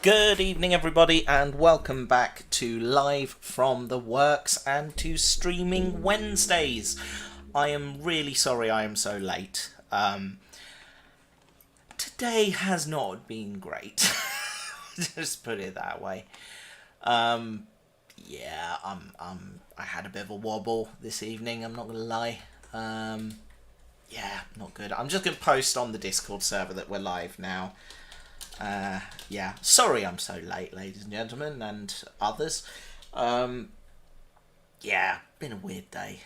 Good evening, everybody, and welcome back to Live from the Works and to Streaming Wednesdays. I am really sorry I am so late. Today has not been great. Just put it that way. Yeah, I had a bit of a wobble this evening, I'm not going to lie. Yeah, not good. I'm just going to post on the Discord server that we're live now. Yeah, sorry I'm so late, ladies and gentlemen, and others. Yeah, been a weird day.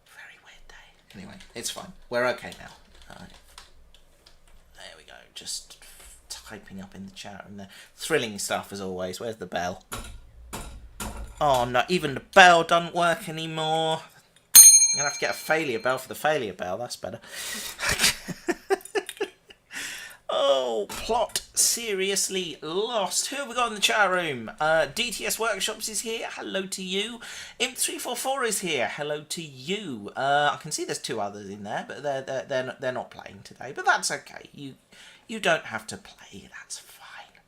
Very weird day. Anyway, it's fine. We're okay now. There we go. Just typing up in the chat room there. Thrilling stuff as always. Where's the bell? Oh no, even the bell doesn't work anymore. I'm going to have to get a failure bell for the failure bell. That's better. Oh, plot seriously lost. Who have we got in the chat room? DTS Workshops is here. Hello to you. Imp344 is here. Hello to you. I can see there's two others in there, but they're not playing today. But that's okay. You don't have to play. That's fine.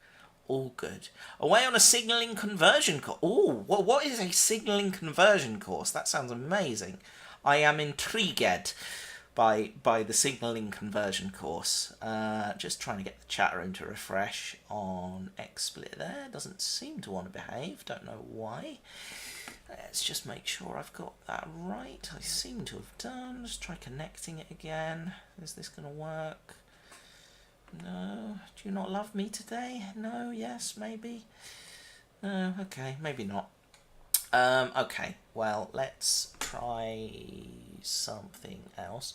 All good. Away on a signalling conversion course. Oh, what is a signalling conversion course? That sounds amazing. I am intrigued by the signalling conversion course. Just trying to get the chat room to refresh on XSplit there. Doesn't seem to want to behave. Don't know why. Let's just make sure I've got that right. I seem to have done. Let's try connecting it again. Is this going to work? No. Do you not love me today? No, yes, maybe. No, okay, maybe not. Okay, well, let's try something else.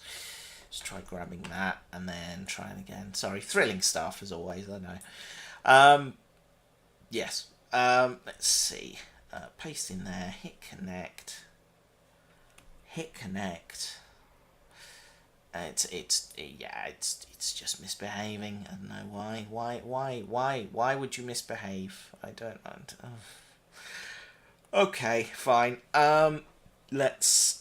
Just try grabbing that and then trying again. Sorry, thrilling stuff as always, I know. Yes, let's see. Paste in there, hit connect. Hit connect. It's just misbehaving. I don't know why. Why would you misbehave? I don't know. Okay, fine. Let's.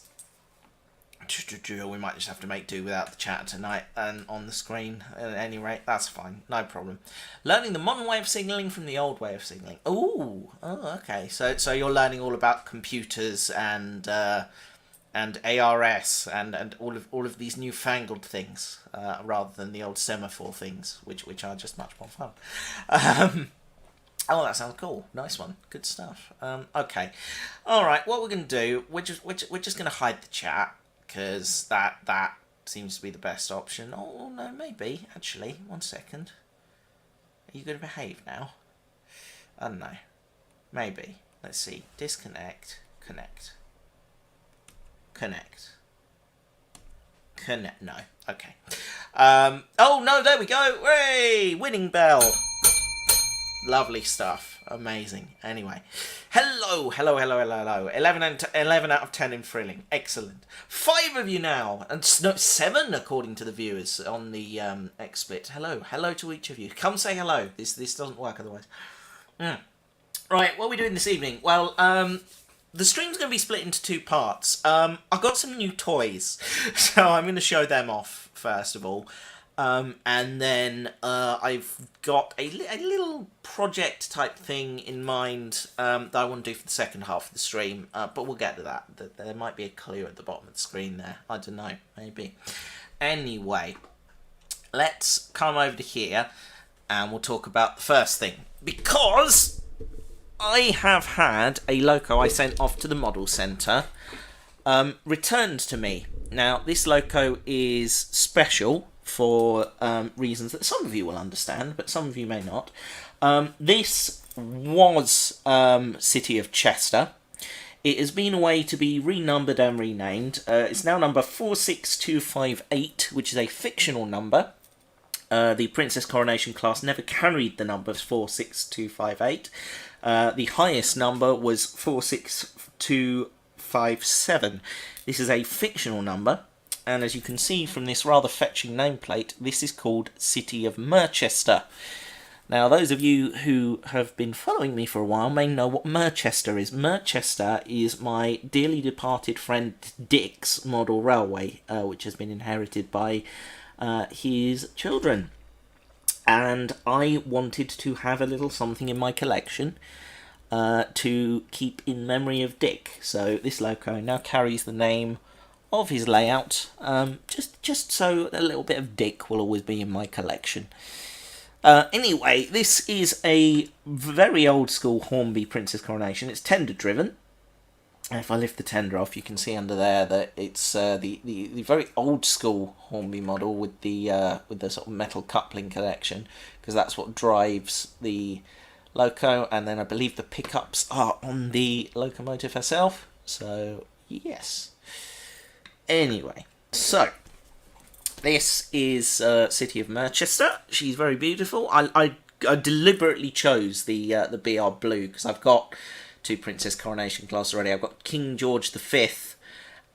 We might just have to make do without the chat tonight and on the screen. At any rate, that's fine. No problem. Learning the modern way of signalling from the old way of signalling. Oh, okay. So you're learning all about computers and ARS and all of these newfangled things rather than the old semaphore things, which are just much more fun. Oh, that sounds cool. Nice one. Good stuff. Okay. All right. What we're going to do? We're just going to hide the chat because that seems to be the best option. Oh no, maybe actually. 1 second. Are you going to behave now? I don't know. Maybe. Let's see. Disconnect. Connect. Connect. Connect. No. Okay. Oh no! There we go. Hooray! Winning bell. Lovely stuff. Amazing. Anyway. Hello. 11 out of 10 in thrilling. Excellent. 5 of you now. And no, 7 according to the viewers on the XSplit. Hello. Hello to each of you. Come say hello. This doesn't work otherwise. Right, what are we doing this evening? Well, the stream's going to be split into 2 parts. I've got some new toys. So I'm going to show them off first of all. And then I've got a little project type thing in mind that I want to do for the second half of the stream, but we'll get to that. There might be a clue at the bottom of the screen there. I don't know, maybe. Anyway, let's come over to here and we'll talk about the first thing. Because I have had a loco I sent off to the model centre returned to me. Now, this loco is special for reasons that some of you will understand, but some of you may not. This was City of Chester. It has been away to be renumbered and renamed. It's now number 46258, which is a fictional number. The Princess Coronation class never carried the number 46258. The highest number was 46257. This is a fictional number. And as you can see from this rather fetching nameplate, this is called City of Merchester. Now, those of you who have been following me for a while may know what Merchester is. Merchester is my dearly departed friend Dick's model railway, which has been inherited by his children. and I wanted to have a little something in my collection to keep in memory of Dick. So this loco now carries the name of his layout, just so a little bit of Dick will always be in my collection. Anyway, this is a very old school Hornby Princess Coronation. It's tender driven. If I lift the tender off, you can see under there that it's the very old school Hornby model with the sort of metal coupling connection, because that's what drives the loco, and then I believe the pickups are on the locomotive herself. So yes. Anyway, so this is City of Merchester. She's very beautiful. I deliberately chose the BR Blue because I've got 2 Princess Coronation class already. I've got King George V,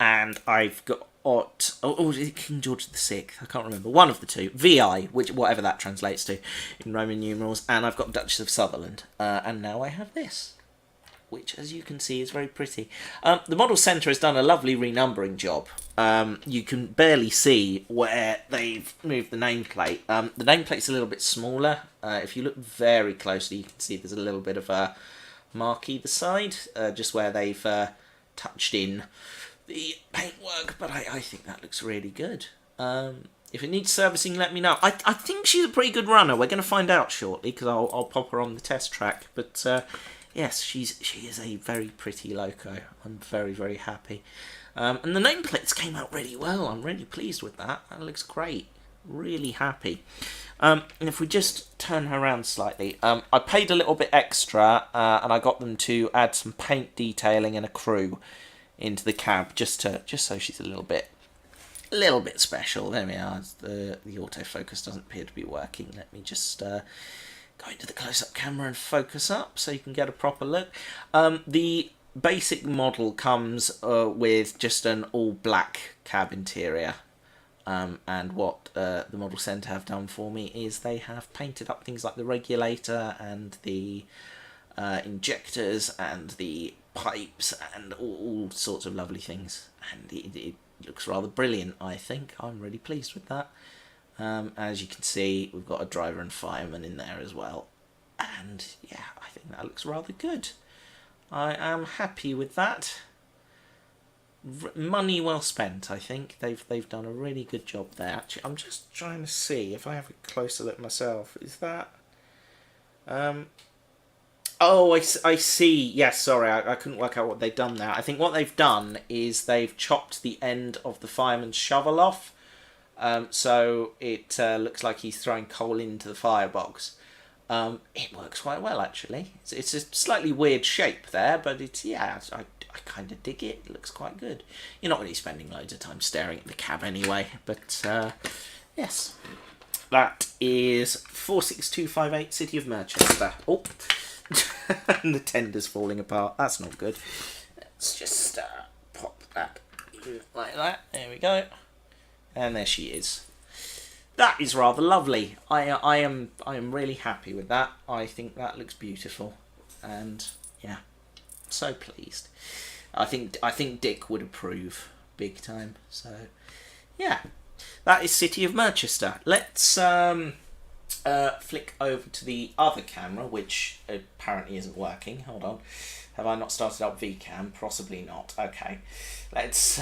and I've got is it King George VI? I can't remember. One of the two. VI, whatever that translates to in Roman numerals, and I've got Duchess of Sutherland, and now I have this, which, as you can see, is very pretty. The model centre has done a lovely renumbering job. You can barely see where they've moved the nameplate. The nameplate's a little bit smaller. If you look very closely, you can see there's a little bit of a mark either side, just where they've touched in the paintwork, but I think that looks really good. If it needs servicing, let me know. I think she's a pretty good runner. We're going to find out shortly, because I'll pop her on the test track, but yes, she is a very pretty loco. I'm very, very happy. And the nameplates came out really well. I'm really pleased with that. That looks great. Really happy. And if we just turn her around slightly, I paid a little bit extra, and I got them to add some paint detailing and a crew into the cab, just so she's a little bit special. There we are. The autofocus doesn't appear to be working. Let me just go into the close-up camera and focus up so you can get a proper look. The basic model comes with just an all-black cab interior. And what the model centre have done for me is they have painted up things like the regulator and the injectors and the pipes and all sorts of lovely things. And it looks rather brilliant, I think. I'm really pleased with that. As you can see, we've got a driver and fireman in there as well. And yeah, I think that looks rather good. I am happy with that. Money well spent, I think. They've done a really good job there. Actually, I'm just trying to see if I have a closer look myself. Is that... Oh, I see. Yes, sorry, I couldn't work out what they've done there. I think what they've done is they've chopped the end of the fireman's shovel off. So it looks like he's throwing coal into the firebox. It works quite well, actually. It's a slightly weird shape there, but it's, yeah, I kind of dig it. It looks quite good. You're not really spending loads of time staring at the cab anyway, but yes. That is 46258 City of Merchester. Oh, and the tender's falling apart. That's not good. Let's just pop that in like that. There we go. And there she is. That is rather lovely. I am really happy with that. I think that looks beautiful, and yeah, so pleased. I think Dick would approve big time. So yeah, that is City of Merchester. Let's flick over to the other camera, which apparently isn't working. Hold on, have I not started up VCam? Possibly not. Okay, let's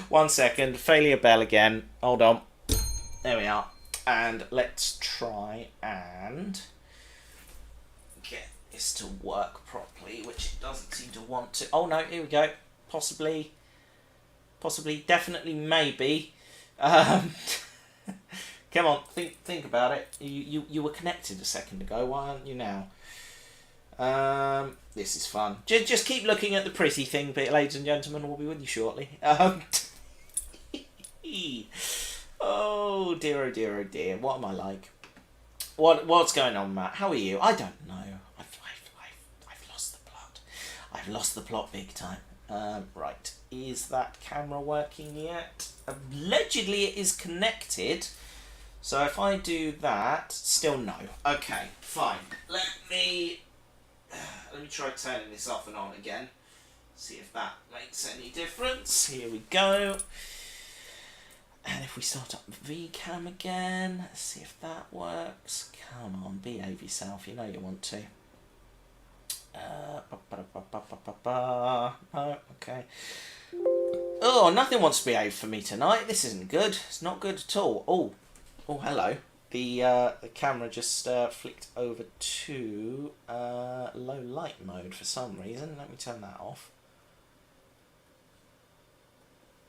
1 second. Failure bell again. Hold on. There we are. And let's try and get this to work properly, which it doesn't seem to want to. Oh no, here we go. Possibly, definitely, maybe. Come on, think about it. You were connected a second ago. Why aren't you now? This is fun. Just keep looking at the pretty thing, ladies and gentlemen. We'll be with you shortly. Oh dear, oh dear, oh dear. What am I like? What's going on, Matt? How are you? I don't know. I've lost the plot. I've lost the plot big time. Right. Is that camera working yet? Allegedly it is connected. So if I do that, still no. Okay, fine. Let me try turning this off and on again. See if that makes any difference. Here we go. And if we start up VCam again, let's see if that works. Come on, behave yourself. You know you want to. No, okay. Oh, nothing wants to behave for me tonight. This isn't good. It's not good at all. Oh, hello. The camera just flicked over to low light mode for some reason. Let me turn that off.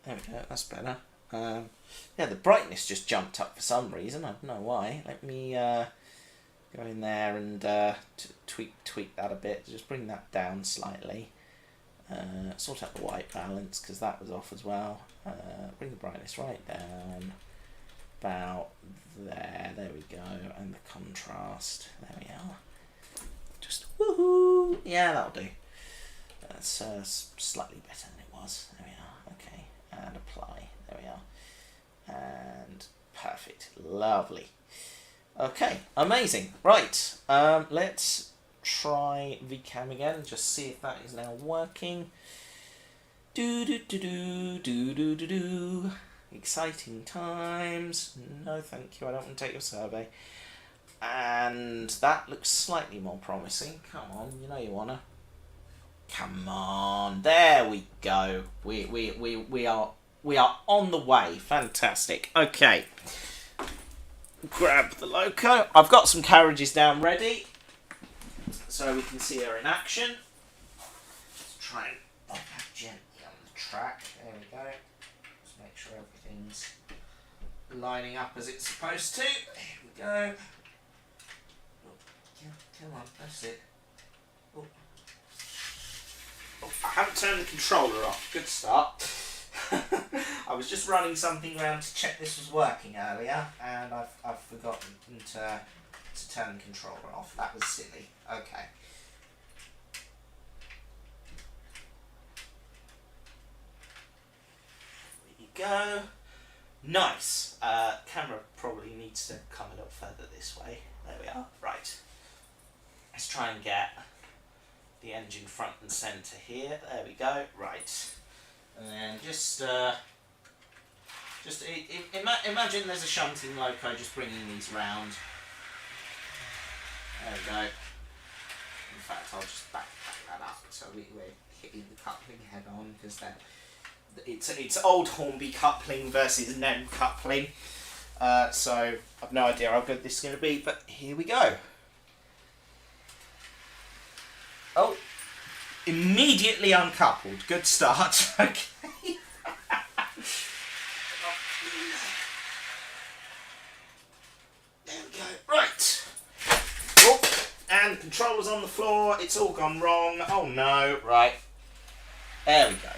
There we go. That's better. Yeah, the brightness just jumped up for some reason. I don't know why. Let me go in there and tweak that a bit. Just bring that down slightly. Sort out the white balance because that was off as well. Bring the brightness right down. About there. There we go. And the contrast. There we are. Just woohoo! Yeah, that'll do. That's slightly better than it was. There we are. Okay. And apply. There we are. And perfect. Lovely. Okay. Amazing. Right. Let's try VCam again and just see if that is now working. Do do do do do do do do. Exciting times. No, thank you. I don't want to take your survey. And that looks slightly more promising. Come on, you know you wanna. Come on, there we go. We are on the way. Fantastic. Okay. Grab the loco. I've got some carriages down ready, so we can see her in action. Let's try and pop her gently on the track. There we go. Just make sure everything's lining up as it's supposed to. Here we go. Come on, that's it. Oh, I haven't turned the controller off. Good start. I was just running something around to check this was working earlier, and I've forgotten to turn the controller off. That was silly. Okay. There you go. Nice. Camera probably needs to come a little further this way. There we are. Right. Let's try and get the engine front and centre here. There we go. Right. And then just imagine there's a shunting loco just bringing these round. There we go. In fact, I'll just back that up so we're hitting the coupling head on, because it's old Hornby coupling versus NEM coupling. So I've no idea how good this is going to be, but here we go. Oh, immediately uncoupled. Good start. Okay. There we go. Right. Oh, and the controller's on the floor. It's all gone wrong. Oh no. Right. There we go.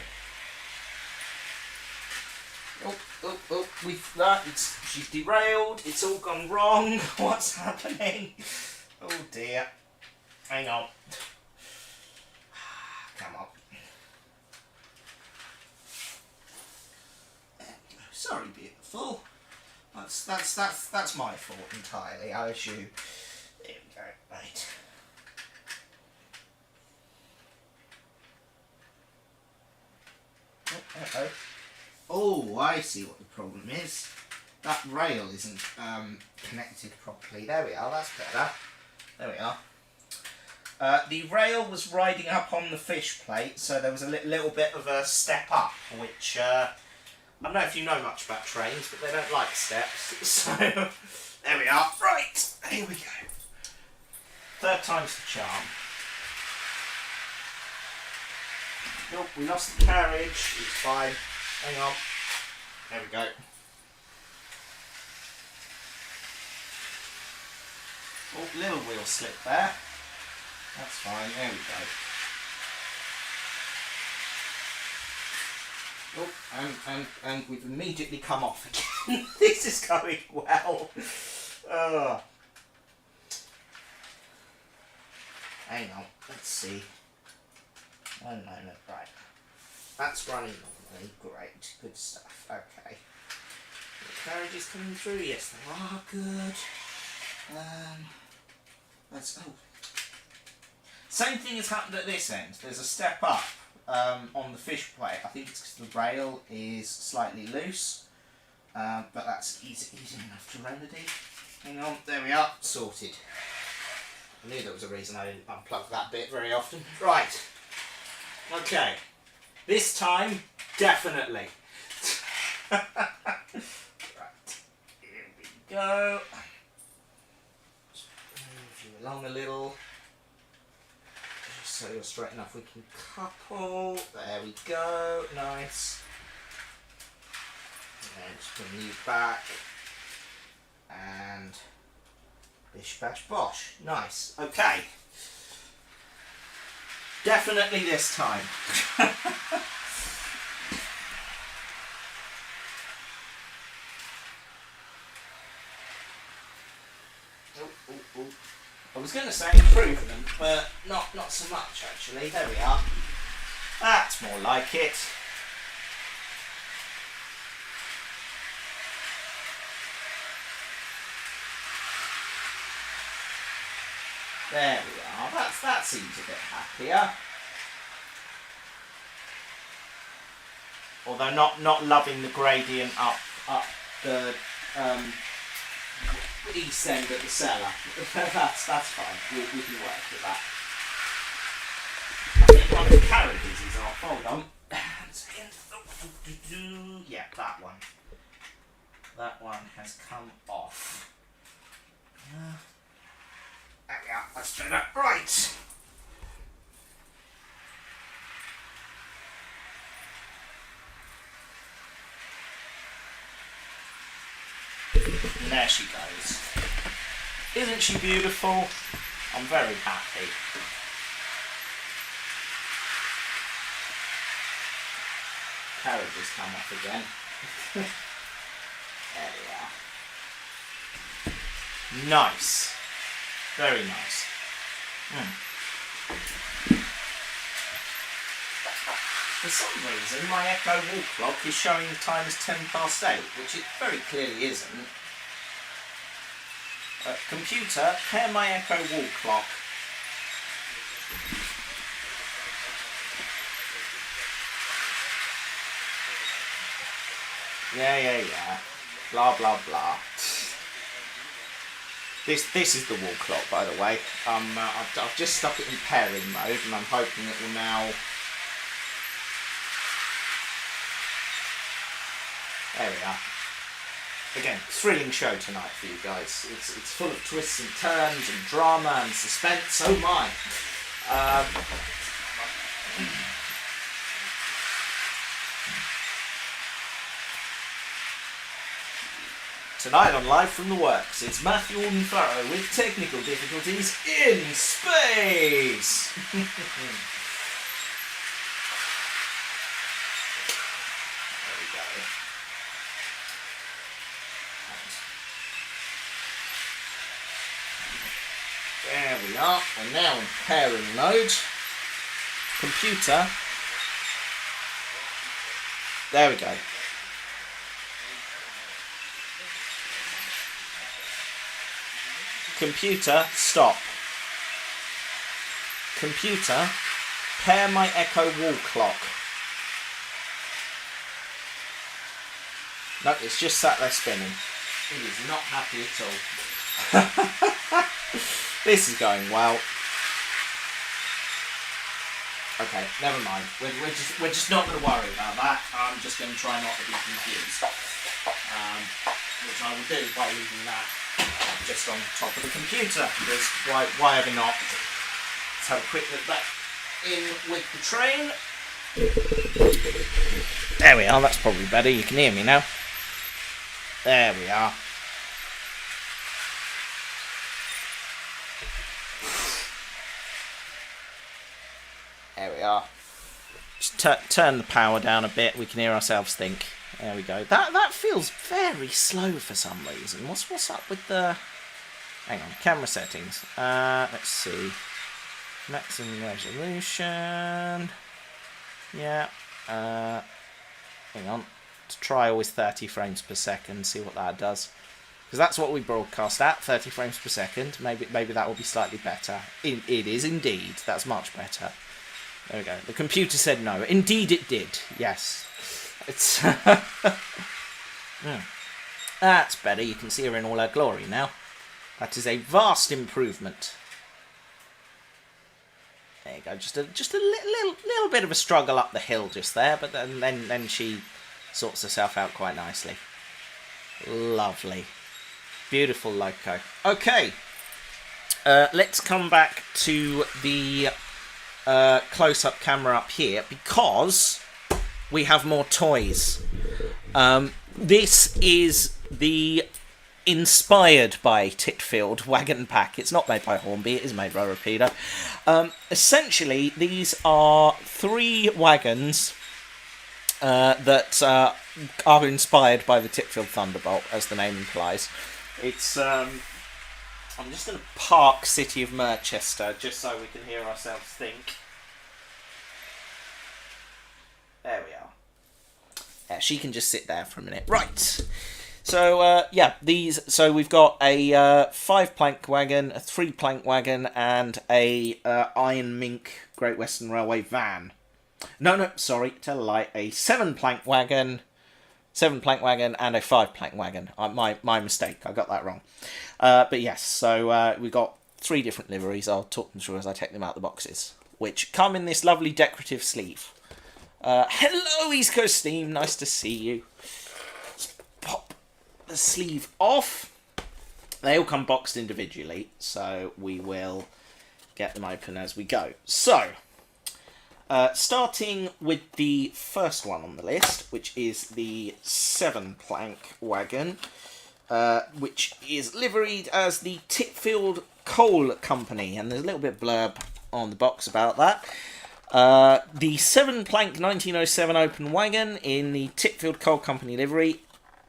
She's derailed. It's all gone wrong. What's happening? Oh dear. Hang on. Come on. Sorry, beautiful. That's my fault entirely, I assume. There we go. Right. Uh-oh. Oh, I see what the problem is. That rail isn't connected properly. There we are. That's better. There we are. The rail was riding up on the fish plate, so there was a little bit of a step up, which I don't know if you know much about trains, but they don't like steps. So there we are. Right, here we go. Third time's the charm. Oh, we lost the carriage. It's fine. Hang on. There we go. Oh, little wheel slip there. That's fine, there we go. Oh, and we've immediately come off again. This is going well. Hang on, let's see. 1 moment, right. That's running normally, great, good stuff, okay. The carriages coming through, yes they are, good. Same thing has happened at this end. There's a step up on the fish plate. I think it's because the rail is slightly loose. but that's easy enough to remedy. Hang on, there we are, sorted. I knew there was a reason I didn't unplug that bit very often. Right, okay, this time, definitely. Right, here we go. Just move you along a little. Just so you're straight enough, we can couple. There we go, nice. And just bring you back. And bish bash bosh. Nice. Okay. Definitely this time. Oh. I was going to say improvement, but not so much actually. There we are. That's more like it. There we are. That seems a bit happier. Although not loving the gradient up the east end of the cellar. that's fine. We can work with that. I think one of the carriages is off. Hold on. Yeah, that one. That one has come off. There we are, that's better. Right! And there she goes. Isn't she beautiful? I'm very happy. Carriages come off again. There we are. Nice. Very nice. For some reason, my Echo wall clock is showing the time as 8:10, which it very clearly isn't. Computer, pair my Echo wall clock. Yeah. Blah, blah, blah. This is the wall clock, by the way. I've just stuck it in pairing mode, and I'm hoping it will now. There we are. Again, thrilling show tonight for you guys. It's full of twists and turns and drama and suspense. Oh my! Tonight on Live from the Works, it's Matthew Alden-Farrow with technical difficulties in space! There we go. There we are. We're now in pairing mode. Computer. There we go. Computer, stop. Computer, pair my Echo wall clock. No, it's just sat there spinning. It is not happy at all. This is going well. Okay, never mind. We're just not going to worry about that. I'm just going to try not to be confused. Which I will do by leaving that just on top of the computer, because why ever not? Let's have a quick look back in with the train. There we are, that's probably better, you can hear me now. There we are. There we are. Just turn the power down a bit, we can hear ourselves think. There we go. That feels very slow for some reason. What's up with the... Hang on, camera settings. Let's see. Maximum resolution. Yeah. Hang on. To try always 30 frames per second, see what that does. Because that's what we broadcast at, 30 frames per second. Maybe that will be slightly better. It is indeed. That's much better. There we go. The computer said no. Indeed it did. Yes. It's... That's better. You can see her in all her glory now. That is a vast improvement. There you go. Just a little bit of a struggle up the hill just there, but then she sorts herself out quite nicely. Lovely. Beautiful loco. Okay. Let's come back to the close-up camera up here, because we have more toys. This is the inspired by Titfield wagon pack. It's not made by Hornby, it is made by Rapido. Essentially, these are 3 wagons that are inspired by the Titfield Thunderbolt, as the name implies. It's I'm just going to park City of Merchester just so we can hear ourselves think. There we are. Yeah, she can just sit there for a minute. Right. So, yeah, these. So we've got a 5-plank wagon, a 3-plank wagon, and a Iron Mink Great Western Railway van. No, sorry, tell a lie. A 7-plank wagon, and a 5-plank wagon. My mistake. I got that wrong. But yes, so we've got 3 different liveries. I'll talk them through as I take them out of the boxes, which come in this lovely decorative sleeve. Hello, East Coast Steam. Nice to see you. Let's pop the sleeve off. They all come boxed individually, so we will get them open as we go. So, starting with the first one on the list, which is the 7-plank wagon, which is liveried as the Titfield Coal Company, and there's a little bit of blurb on the box about that. The 7-plank 1907 open wagon in the Titfield Coal Company livery.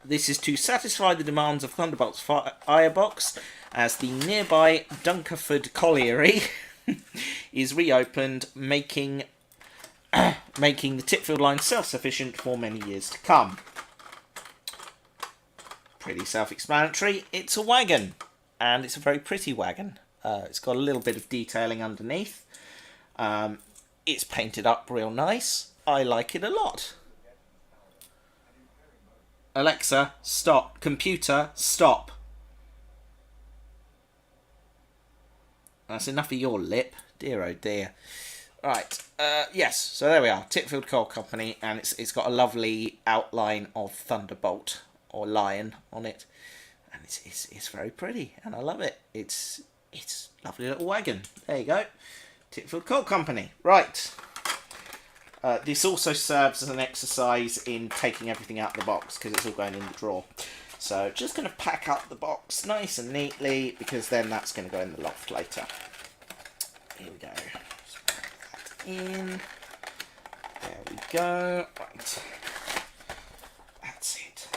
This is to satisfy the demands of Thunderbolt's firebox, as the nearby Dunkerford Colliery is reopened, making the Titfield line self-sufficient for many years to come. Pretty self-explanatory. It's a wagon, and it's a very pretty wagon. It's got a little bit of detailing underneath. It's painted up real nice. I like it a lot. Alexa, stop. Computer, stop. That's enough of your lip. Dear oh dear. Right, yes, so there we are. Titfield Coal Company, and it's got a lovely outline of Thunderbolt, or Lion, on it. And it's very pretty, and I love it. It's a lovely little wagon. There you go. Titfield Coal Company. Right. This also serves as an exercise in taking everything out of the box, because it's all going in the drawer. So just going to pack up the box nice and neatly, because then that's going to go in the loft later. Here we go. Just pack that in. There we go. Right. That's it.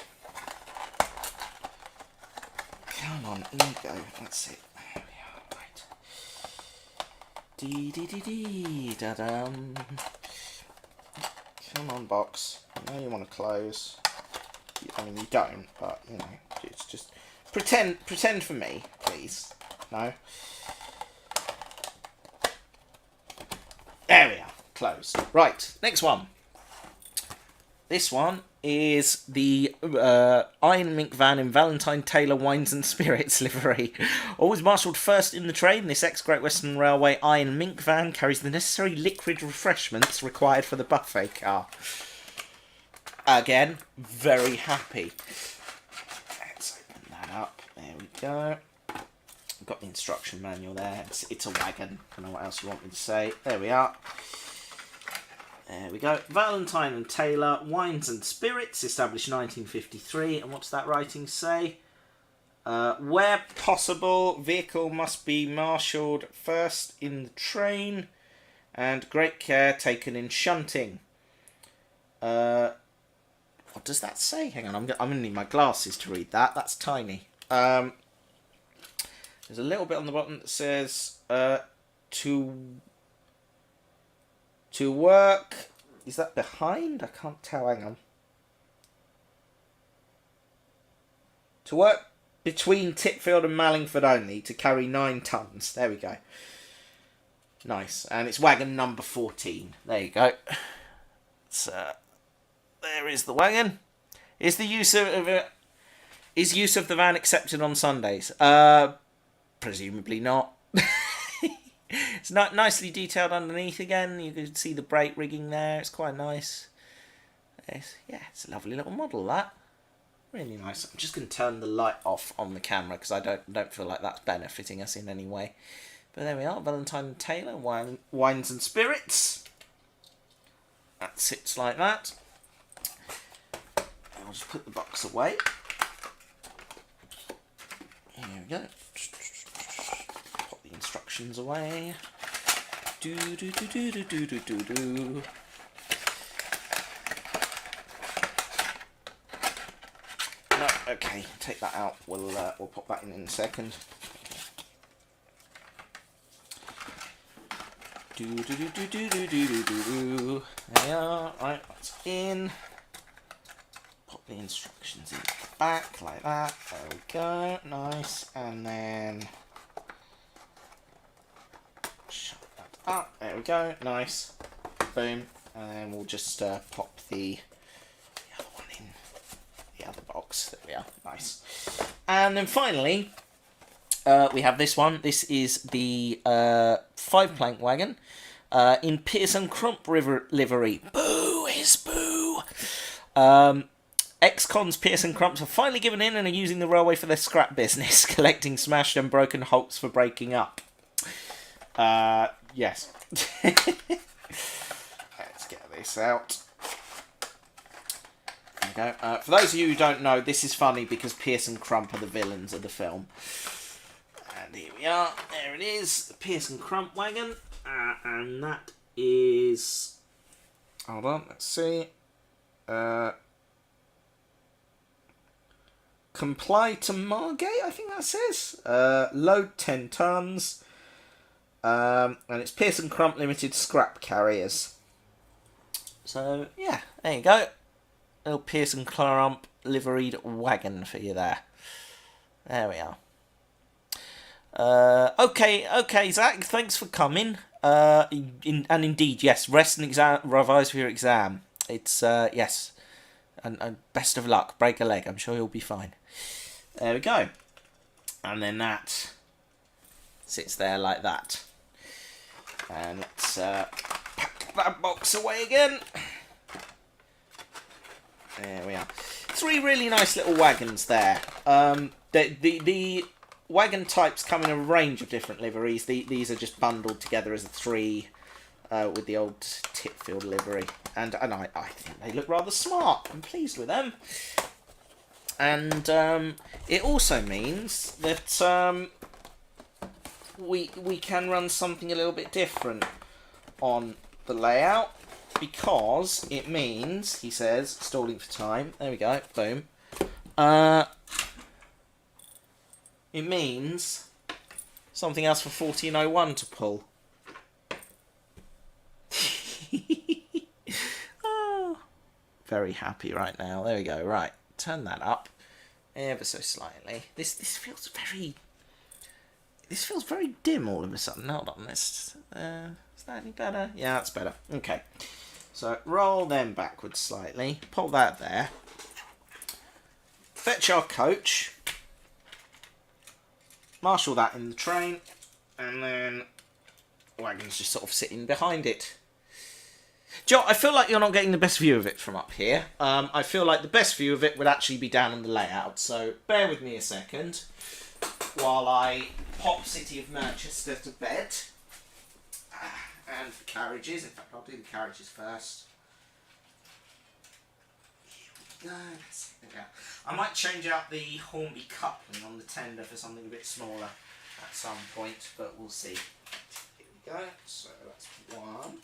Come on, in you go. That's it. There we are. Right. Dee da-dum. Come on, box. I know you want to close. I mean, you don't, but, you know, it's just... Pretend for me, please. No? There we are. Closed. Right, next one. This one is the Iron Mink van in Valentine Taylor Wines and Spirits livery. Always marshalled first in the train, this ex-Great Western Railway Iron Mink van carries the necessary liquid refreshments required for the buffet car. Again, very happy. Let's open that up. There we go. I've got the instruction manual there. It's a wagon. I don't know what else you want me to say. There we are. There we go. Valentine and Taylor, Wines and Spirits, established 1953. And what's that writing say? Where possible, vehicle must be marshalled first in the train, and great care taken in shunting. What does that say? Hang on, I'm going to need my glasses to read that. That's tiny. There's a little bit on the bottom that says to work. Is that behind? I can't tell. Hang on. To work between Titfield and Mallingford only, to carry 9 tons. There we go. Nice. And it's wagon number 14. There you go. So, there is the wagon. Is the use of it Is use of the van accepted on Sundays? Presumably not. It's not nicely detailed underneath again. You can see the brake rigging there. It's quite nice. It's a lovely little model, that. Really nice. I'm just going to turn the light off on the camera because I don't feel like that's benefiting us in any way. But there we are. Valentine and Taylor, wines and spirits. That sits like that. I'll just put the box away. Here we go. Pop the instructions away. Do do do do do do do do do. No, okay, take that out. We'll pop that in a second. Do do do do do do do do do. There we are. Right, that's in. Pop the instructions in the back like that. There we go. Nice. And then shut that up. There we go. Nice. Boom. And then we'll just pop the other one in the other box. There we are. Nice. And then finally, we have this one. This is the 5-plank wagon in Pearson Crump livery. Boo is boo. Ex-cons Pearson Crumps have finally given in and are using the railway for their scrap business, collecting smashed and broken hulks for breaking up. Yes. Let's get this out. There we go. For those of you who don't know, this is funny because Pearson Crump are the villains of the film. And here we are. There it is. The Pearson Crump wagon. And that is... Hold on. Let's see. Comply to Margate, I think that says. Load 10 tonnes. And it's Pearson Crump Limited Scrap Carriers. So, yeah. There you go. Little Pearson Crump liveried wagon for you there. There we are. Okay, Zach, thanks for coming. And indeed, yes, rest and revise for your exam. It's, yes. And best of luck. Break a leg. I'm sure you'll be fine. There we go. And then that sits there like that. And let's pack that box away again. There we are. 3 really nice little wagons there. The wagon types come in a range of different liveries. These are just bundled together as a 3 with the old Titfield livery. And I think they look rather smart. I'm pleased with them. And it also means that we can run something a little bit different on the layout, because it means, he says, stalling for time. There we go. Boom. It means something else for 1401 to pull. Oh, very happy right now. There we go. Right, turn that up ever so slightly. This feels very. This feels very dim all of a sudden. Hold on, is that any better? Yeah, that's better. Okay, so roll them backwards slightly. Pull that there. Fetch our coach. Marshal that in the train, and then wagon's just sort of sitting behind it. Joe, I feel like you're not getting the best view of it from up here. I feel like the best view of it would actually be down on the layout, so bear with me a second while I pop City of Manchester to bed. And the carriages. In fact, I'll do the carriages first. Here we go. There we go. I might change out the Hornby coupling on the tender for something a bit smaller at some point, but we'll see. Here we go. So that's one.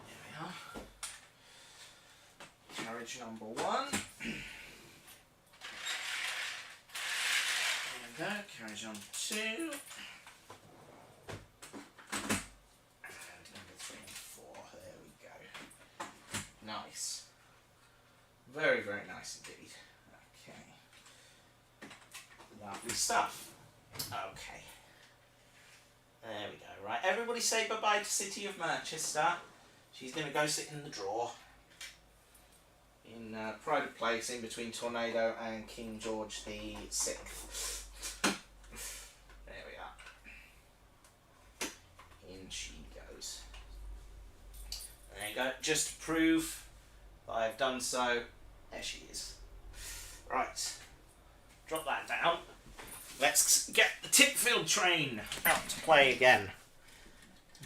Here we are. Carriage number 1. There we go. Carriage number 2. Nice. Very, very nice indeed. Okay. Lovely stuff. Okay. There we go. Right, everybody say bye-bye to City of Manchester. She's going to go sit in the drawer. in pride of place in between Tornado and King George the Sixth. There we are. In she goes. There you go. Just to prove that I have done so, there she is. Right. Drop that down. Let's get the tip field train out to play again.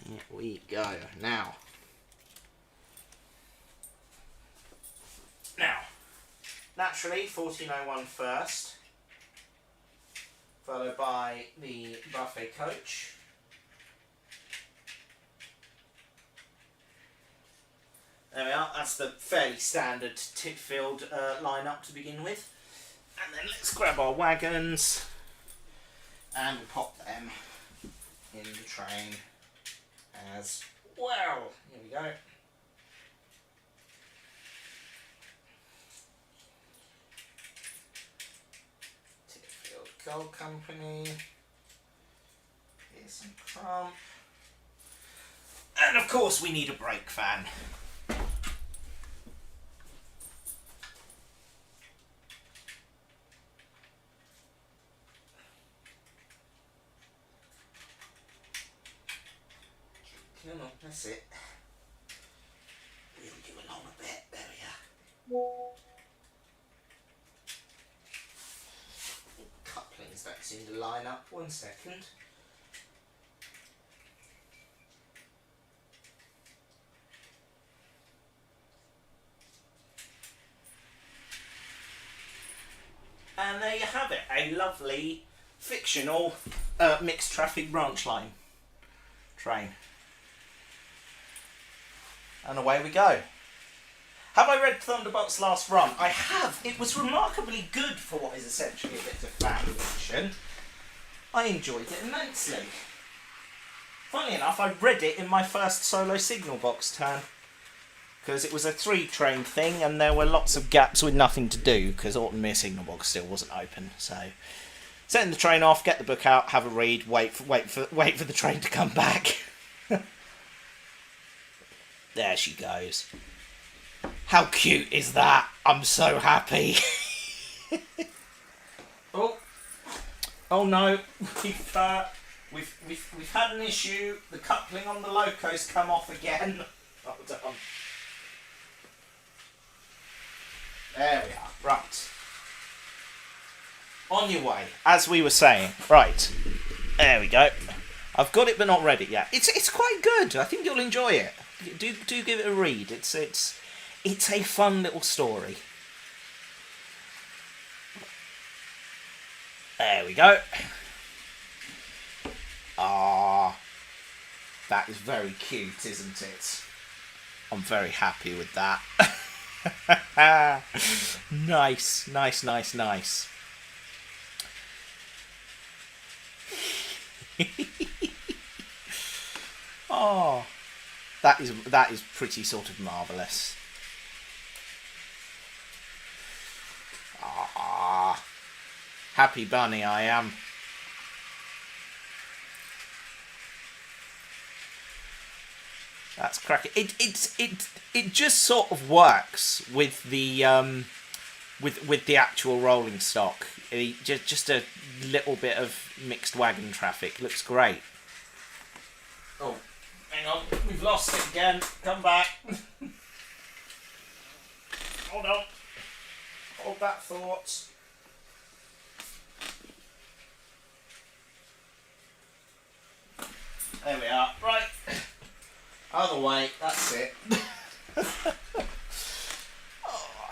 Here we go. Now, naturally, 1401 first, followed by the buffet coach. There we are, that's the fairly standard tip field line-up to begin with. And then let's grab our wagons and we'll pop them in the train as well. Here we go. Gold Company. Here's some crump. And of course we need a brake fan. Come on, that's it. We'll give along a bit. There we are. Couplings that seem to line up. 1 second. And there you have it, a lovely fictional mixed traffic branch line train. And away we go. Have I read Thunderbolt's last run? I have. It was remarkably good for what is essentially a bit of fan fiction. I enjoyed it immensely. Funnily enough, I read it in my first solo signal box turn. Because it was a 3-train thing and there were lots of gaps with nothing to do because Autumn signal box still wasn't open. So, setting the train off, get the book out, have a read, wait for the train to come back. There she goes. How cute is that? I'm so happy. Oh no, we've had an issue. The coupling on the loco's come off again. Hold on. There we are. Right. On your way, as we were saying. Right. There we go. I've got it, but not read it yet. It's quite good. I think you'll enjoy it. Do give it a read. It's a fun little story. There we go. Ah, that is very cute, isn't it? I'm very happy with that. Nice. Oh, that is pretty sort of marvellous. Ah, happy bunny I am. That's cracking. It just sort of works with the with the actual rolling stock. Just a little bit of mixed wagon traffic. Looks great. Oh, hang on, we've lost it again. Come back. Hold on. Hold that thought. There we are. Right. Other way. That's it. Oh.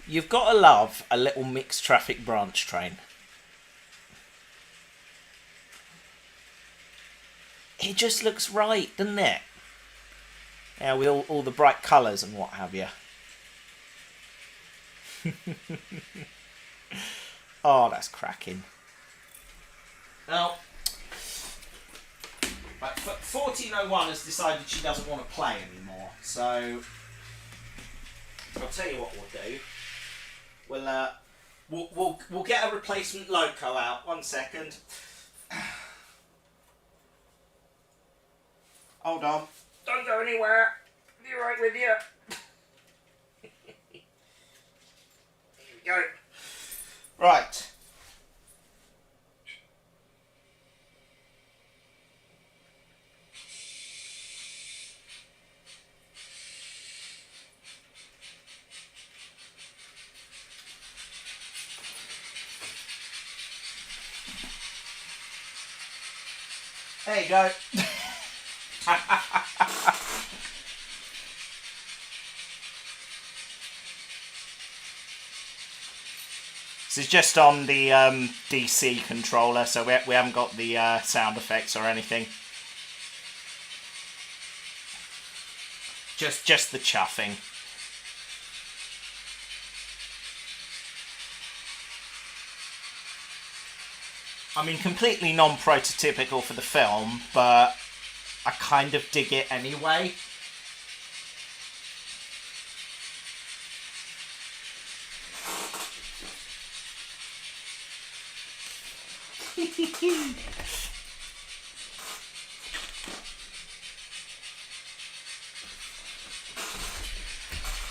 You've got to love a little mixed traffic branch train. It just looks right, doesn't it? Yeah, with all the bright colours and what have you. Oh, that's cracking. Now, 1401 has decided she doesn't want to play anymore, so I'll tell you what we'll do. We'll get a replacement loco out. 1 second. Hold on. Don't go anywhere. Be right with you. Here we go. Right. There you go. This is just on the DC controller, so we haven't got the sound effects or anything. Just the chuffing. I mean, completely non-prototypical for the film, but I kind of dig it anyway.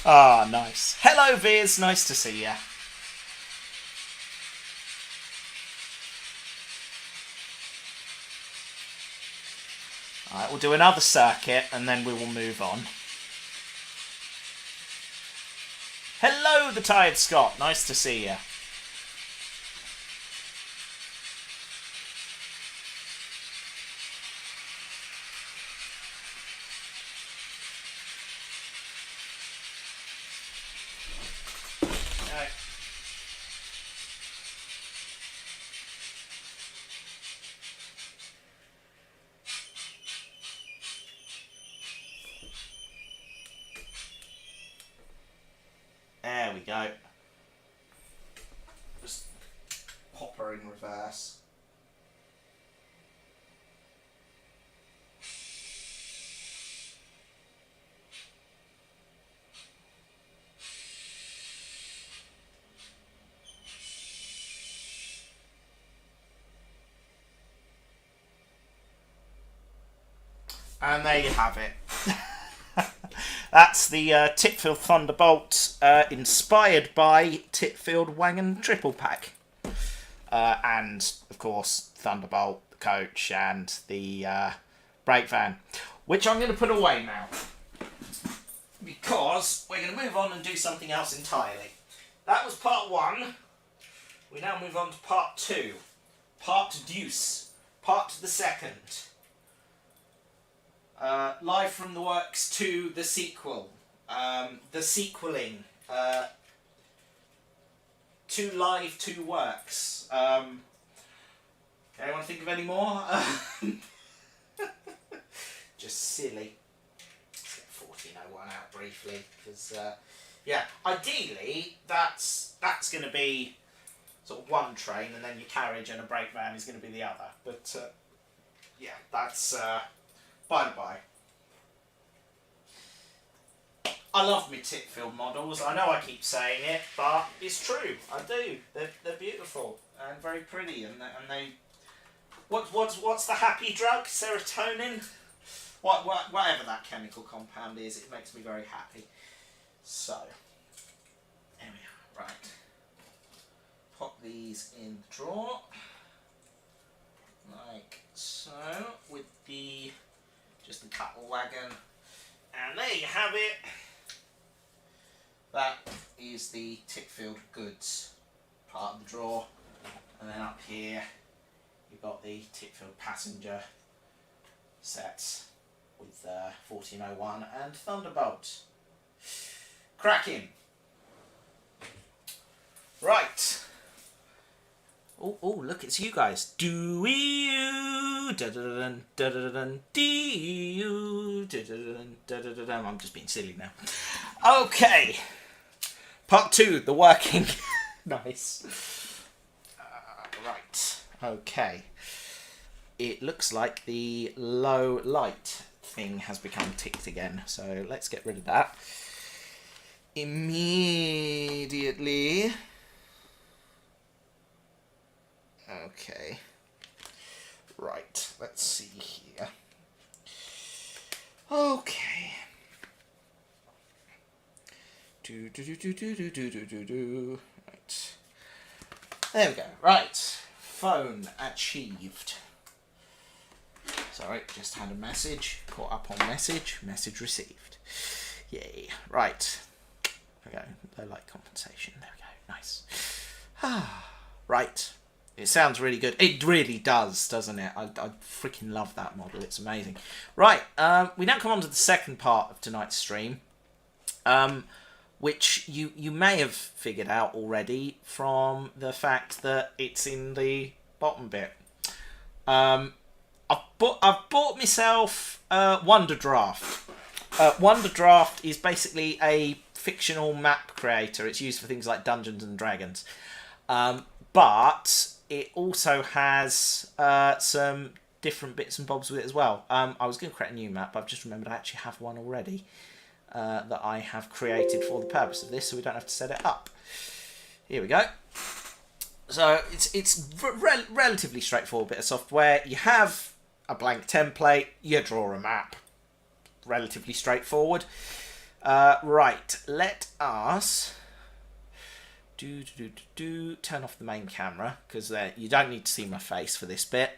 Ah, nice. Hello, Viz. Nice to see ya. Alright, we'll do another circuit and then we will move on. Hello, the Tired Scott. Nice to see ya. There we go. Just pop her in reverse. And there you have it. That's the Titfield Thunderbolt, inspired by Titfield Wangan Triple Pack. And, of course, Thunderbolt, the coach, and the brake van. Which I'm going to put away now. Because we're going to move on and do something else entirely. That was part 1. We now move on to part 2. Part deuce. Part the second. Live from the works to the sequel. The sequeling. To live to works. Anyone think of any more? Just silly. Let's get 1401 out briefly, because yeah, ideally that's going to be sort of one train, and then your carriage and a brake van is going to be the other. But yeah, that's by the by. I love my Titfield models. I know I keep saying it, but it's true. I do. They're beautiful and very pretty, and they. What's the happy drug? Serotonin. Whatever that chemical compound is, it makes me very happy. So, there we are. Right. Pop these in the drawer, like so, with just the cattle wagon, and there you have it. That is the Titfield goods part of the drawer, and then up here you've got the Titfield passenger sets with 1401 and Thunderbolt. Cracking. Right. Oh, look, it's you guys. Do you? I'm just being silly now. Okay. Part 2, the working. Nice. Right. Okay. It looks like the low light thing has become ticked again. So let's get rid of that immediately. Okay. Right. Let's see here. Okay. Do. Right. There we go. Right. Phone achieved. Sorry, just had a message. Caught up on message. Message received. Yay. Right. There we go. Low light compensation. There we go. Nice. Right. It sounds really good. It really does, doesn't it? I freaking love that model. It's amazing. Right. We now come on to the second part of tonight's stream. Which you may have figured out already from the fact that it's in the bottom bit. I've bought myself Wonder Draft. Wonder Draft is basically a fictional map creator. It's used for things like Dungeons and Dragons, but it also has some different bits and bobs with it as well. I was going to create a new map, but I've just remembered I actually have one already. That I have created for the purpose of this, so we don't have to set it up. Here we go. So it's relatively straightforward bit of software. You have a blank template, you draw a map. Relatively straightforward. Right, let us turn off the main camera, because you don't need to see my face for this bit.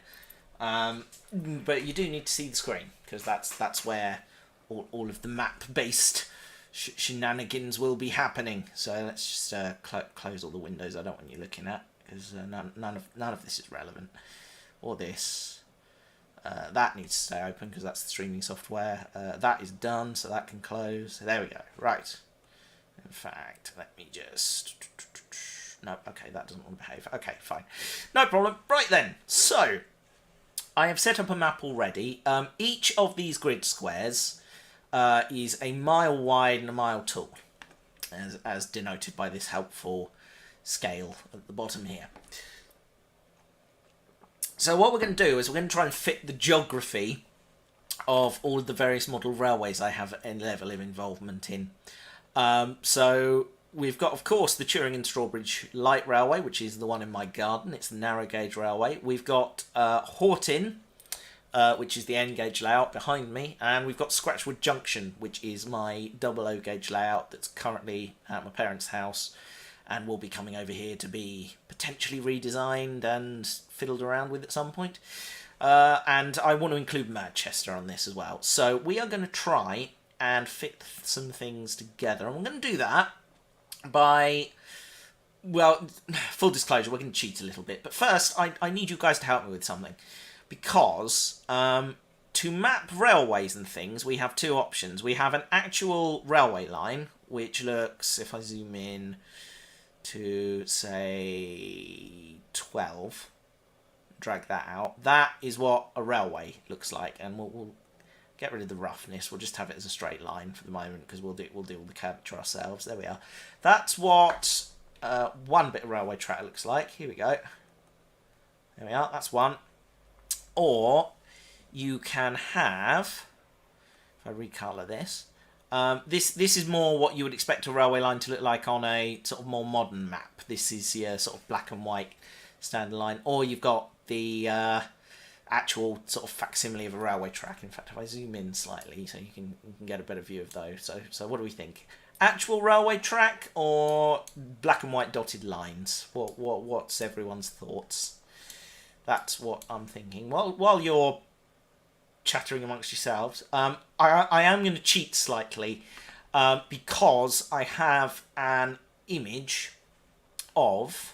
But you do need to see the screen, because that's where all of the map-based shenanigans will be happening. So let's just close all the windows I don't want you looking at, because none of this is relevant. Or this. That needs to stay open because that's the streaming software. That is done, so that can close. There we go. Right. In fact, let me just... No, okay, that doesn't want to behave. Okay, fine. No problem. Right then. So, I have set up a map already. Each of these grid squares is a mile wide and a mile tall, as denoted by this helpful scale at the bottom here. So what we're going to do is we're going to try and fit the geography of all of the various model railways I have a level of involvement in. So we've got, of course, the Turing and Strawbridge Light Railway, which is the one in my garden. It's the narrow gauge railway. We've got Horton, which is the N gauge layout behind me, and we've got Scratchwood Junction, which is my double O gauge layout that's currently at my parents' house and will be coming over here to be potentially redesigned and fiddled around with at some point. And I want to include Manchester on this as well. So we are going to try and fit some things together, and we're going to do that by... Well, full disclosure, we're going to cheat a little bit, but first I need you guys to help me with something. Because to map railways and things, we have two options. We have an actual railway line, which looks, if I zoom in to, say, 12, drag that out, that is what a railway looks like. And we'll get rid of the roughness. We'll just have it as a straight line for the moment, because we'll do all the curvature ourselves. There we are. That's what one bit of railway track looks like. Here we go. There we are. That's one. Or you can have, if I recolour this, this is more what you would expect a railway line to look like on a sort of more modern map. This is your sort of black and white standard line. Or you've got the actual sort of facsimile of a railway track. In fact, if I zoom in slightly so you can get a better view of those. So what do we think? Actual railway track or black and white dotted lines? What's everyone's thoughts? That's what I'm thinking. While you're chattering amongst yourselves, I am going to cheat slightly because I have an image of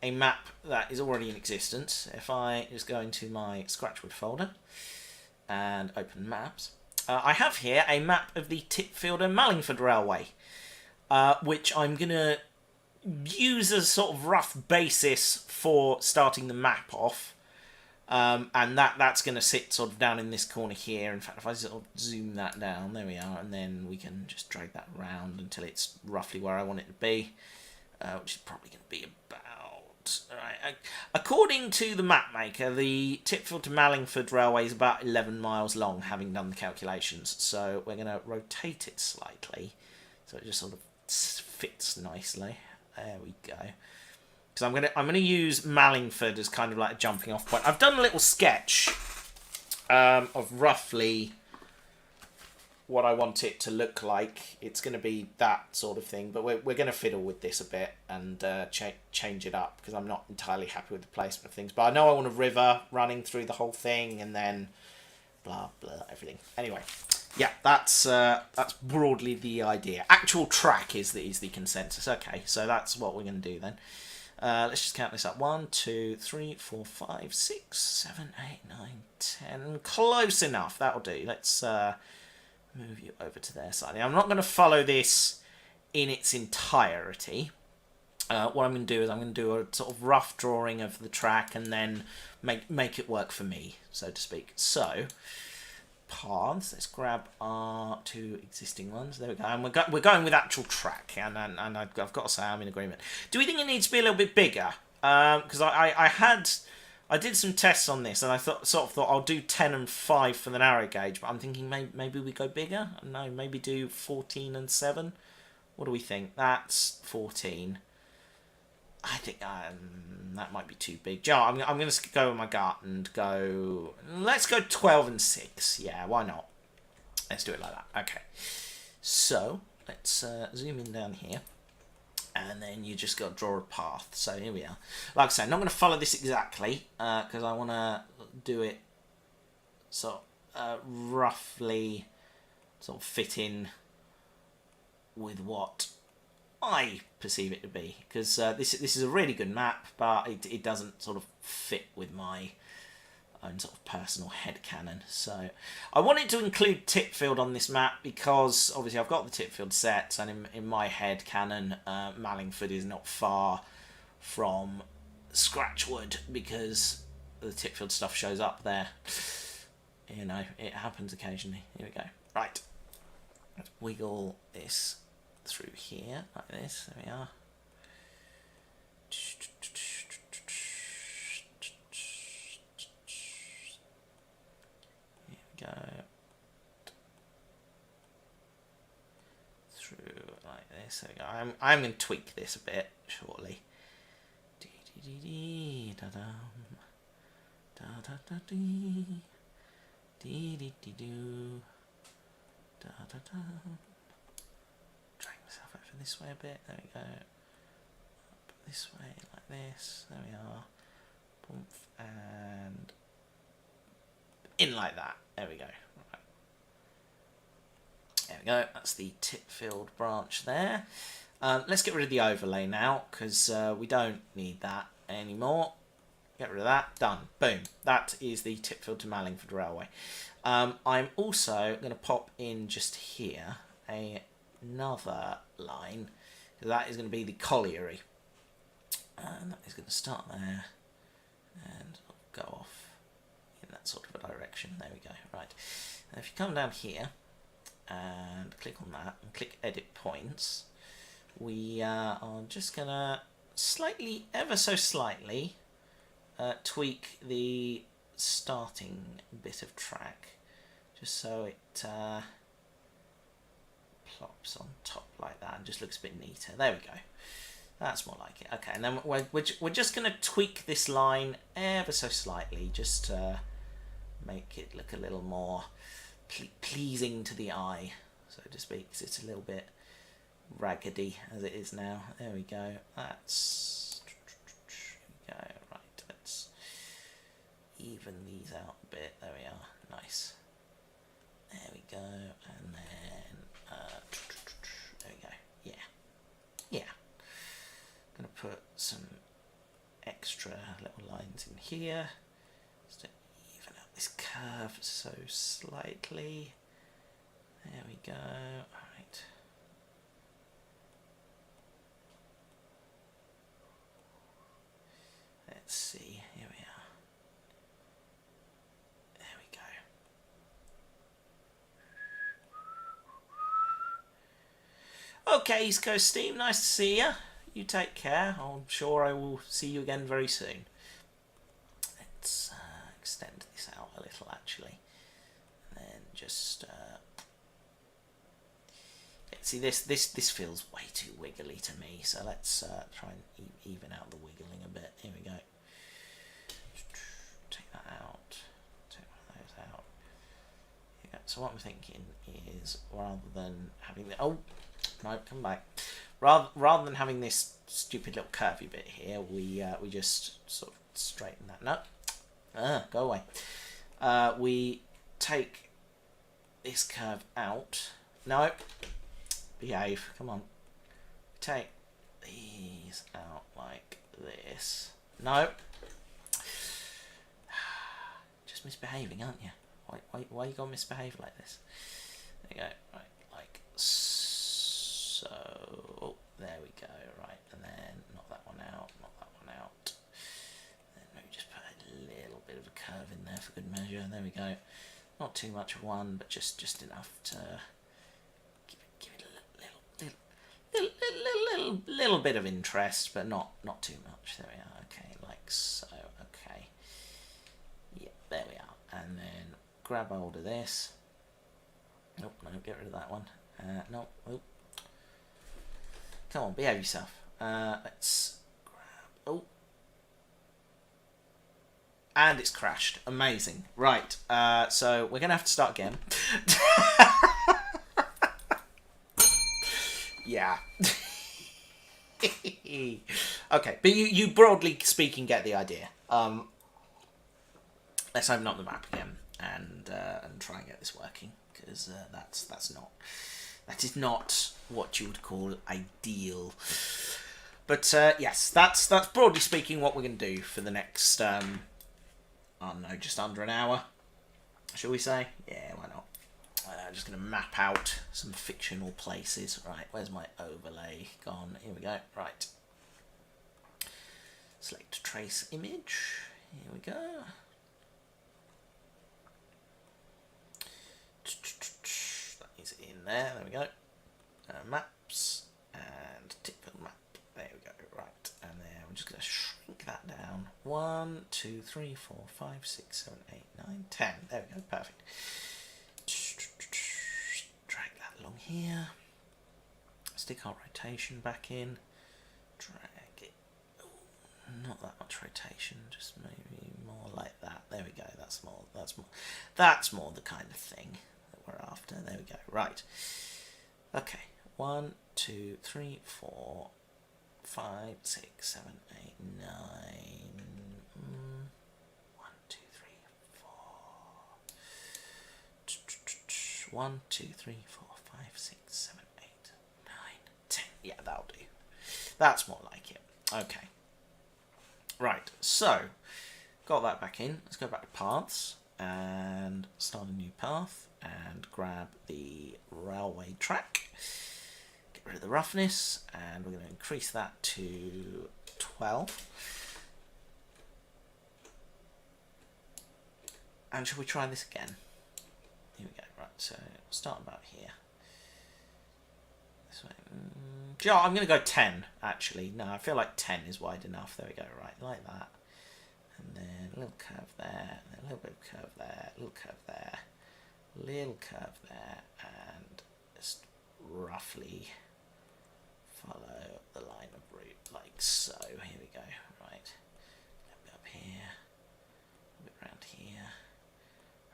a map that is already in existence. If I just go into my Scratchwood folder and open maps, I have here a map of the Titfield and Mallingford Railway, which I'm going to use as sort of rough basis for starting the map off, and that's going to sit sort of down in this corner here. In fact, if I sort of zoom that down, there we are, and then we can just drag that around until it's roughly where I want it to be, which is probably going to be about... Right, according to the map maker, the Titfield to Mallingford Railway is about 11 miles long, having done the calculations, so we're going to rotate it slightly so it just sort of fits nicely. There we go. Because I'm gonna use Mallingford as kind of like a jumping off point. I've done a little sketch of roughly what I want it to look like. It's going to be that sort of thing, but we're going to fiddle with this a bit and change it up because I'm not entirely happy with the placement of things. But I know I want a river running through the whole thing and then blah blah everything. Anyway, yeah, that's broadly the idea. Actual track is the consensus. Okay, so that's what we're going to do then. Let's just count this up. 1, 2, 3, 4, 5, 6, 7, 8, 9, 10. Close enough. That'll do. Let's move you over to their side. I'm not going to follow this in its entirety. What I'm going to do is I'm going to do a sort of rough drawing of the track and then make it work for me, so to speak. So, paths. Let's grab our 2 existing ones. There we go. And we're going with actual track, and I've got to say I'm in agreement. Do we think it needs to be a little bit bigger? Because I did some tests on this, and I sort of thought I'll do 10 and 5 for the narrow gauge, but I'm thinking maybe we go bigger. I don't know, maybe do 14 and 7. What do we think? That's 14. I think that might be too big. Joe, I'm going to go with my gut and go... Let's go 12 and 6. Yeah, why not? Let's do it like that. Okay. So, let's zoom in down here. And then you just got to draw a path. So, here we are. Like I said, I'm not going to follow this exactly. Because I want to do it sort of roughly sort of fit in with what I perceive it to be, because this is a really good map, but it doesn't sort of fit with my own sort of personal headcanon. So I wanted to include Tipfield on this map because obviously I've got the Tipfield sets, and in my headcanon, Mallingford is not far from Scratchwood because the Tipfield stuff shows up there. You know, it happens occasionally. Here we go. Right, let's wiggle this through here like this. There we are. Here we go. Through like this. There we go. I'm going to tweak this a bit shortly. Drag myself over this way a bit. There we go. Up this way like this. There we are. Boomf, and in like that. There we go. Right. There we go. That's the Tipfield branch there. Let's get rid of the overlay now because we don't need that anymore. Get rid of that. Done. Boom. That is the Tipfield to Mallingford Railway. I'm also going to pop in just here another line. That is going to be the colliery. And that is going to start there and go off in that sort of a direction. There we go. Right. Now if you come down here and click on that and click edit points, we are just going to slightly, ever so slightly, tweak the starting bit of track just so it plops on top like that and just looks a bit neater. There we go. That's more like it. Okay, and then we're just going to tweak this line ever so slightly just to make it look a little more pleasing to the eye, so to speak, because it's a little bit raggedy as it is now. There we go. That's... Here we go. Right, let's even these out a bit. There we are. Nice. There we go. And then... there we go. Yeah. Yeah. I'm going to put some extra little lines in here just to even out this curve so slightly. There we go. Alright. Let's see. Here we are. There we go. Okay, East Coast team, nice to see you. You take care. I'm sure I will see you again very soon. Let's extend this out a little, actually. And then just... see, this feels way too wiggly to me, so let's try and even out the wiggling a bit. Here we go. Take that out. Take one of those out. Here we go. So what I'm thinking is, rather than having the no, come back. Rather than having this stupid little curvy bit here, we just sort of straighten that. No, go away. We take this curve out. No, behave. Come on. Take these out like this. No. Just misbehaving, aren't you? Why you gonna misbehave like this? There you go. Right, like so. Oh, there we go. Right, and then knock that one out. Knock that one out. Then maybe just put a little bit of a curve in there for good measure. There we go. Not too much of one, but just enough to give it a little bit of interest, but not too much. There we are. Okay, like so. Okay. Yeah, there we are. And then grab hold of this. Nope, no, get rid of that one. No, oh. Come on, behave yourself. Let's grab. Oh. And it's crashed. Amazing. Right, so we're going to have to start again. Yeah. Okay, but you broadly speaking get the idea. Let's open up the map again and try and get this working, because that is not what you would call ideal. But yes, that's broadly speaking what we're going to do for the next I don't know, just under an hour, shall we say? Yeah, why not? Just going to map out some fictional places. Right, where's my overlay gone? Here we go. Right. Select trace image. Here we go. That is in there. There we go. Maps and typical map. There we go. Right, and then we're just going to shrink that down. 1, 2, 3, 4, 5, 6, 7, 8, 9, 10. There we go. Perfect. Drag that along here. Stick our rotation back in. Drag it. Ooh, not that much rotation. Just maybe more like that. There we go. That's more the kind of thing that we're after. There we go. Right. Okay. 1, 2, 3, 4, 5, 6, 7, 8, 9. 1, 2, 3, 4. 1, 2, 3, 4, 5, 6, 7, 8, 9, 10. Yeah, that'll do. That's more like it. Okay. Right, so got that back in. Let's go back to paths and start a new path and grab the railway track. Get rid of the roughness, and we're going to increase that to 12. And shall we try this again? Here we go. Right, so start about here. This way. Yeah, I'm going to go 10, actually. No, I feel like 10 is wide enough. There we go. Right, like that. And then a little curve there, and then a little bit of curve there, a little curve there, a little curve there, and just roughly follow the line of route like so. Here we go. Right, a little bit up here, a bit around here,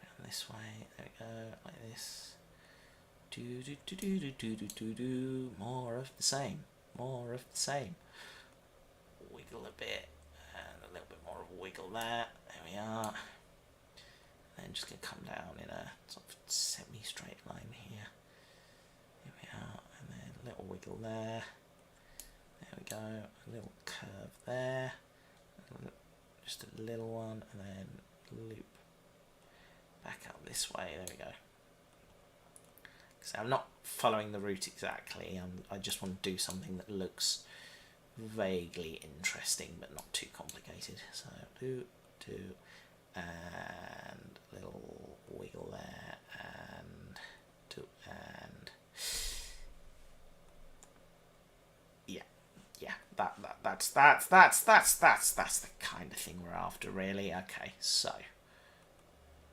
around this way. There we go, like this. Do do do do do do do do do. More of the same. More of the same. Wiggle a bit, and a little bit more of a wiggle there. There we are. Then just gonna come down in a sort of semi-straight line here. Here we are, and then a little wiggle there. There we go. A little curve there. Just a little one, and then loop back up this way. There we go. So I'm not following the route exactly. I just want to do something that looks vaguely interesting, but not too complicated. So do, and a little wiggle there, and do, and yeah. That's the kind of thing we're after, really. Okay, so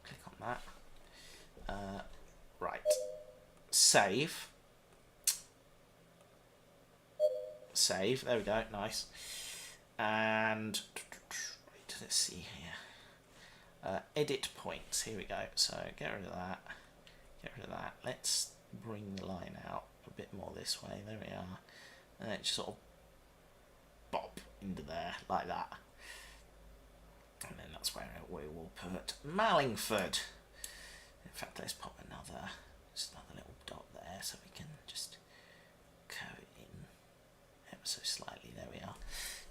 click on that. Right. Save. There we go. Nice. And let's see here. Edit points. Here we go. So get rid of that. Get rid of that. Let's bring the line out a bit more this way. There we are. And then just sort of bop into there like that. And then that's where we will put Mallingford. In fact, let's pop just another little dot there so we can just curve it in ever so slightly. There we are.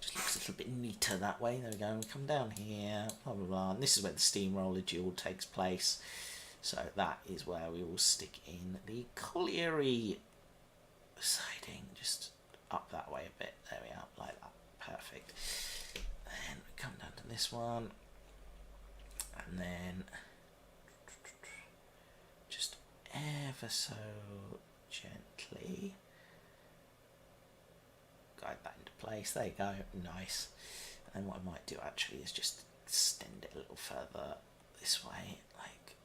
Just looks a little bit neater that way. There we go. And we come down here, blah blah blah. And this is where the steamroller duel takes place. So that is where we will stick in the colliery siding, just up that way a bit. There we are, like that. Perfect. Then we come down to this one, and then just ever so gently guide that into place. There you go. Nice. And what I might do actually is just extend it a little further this way, like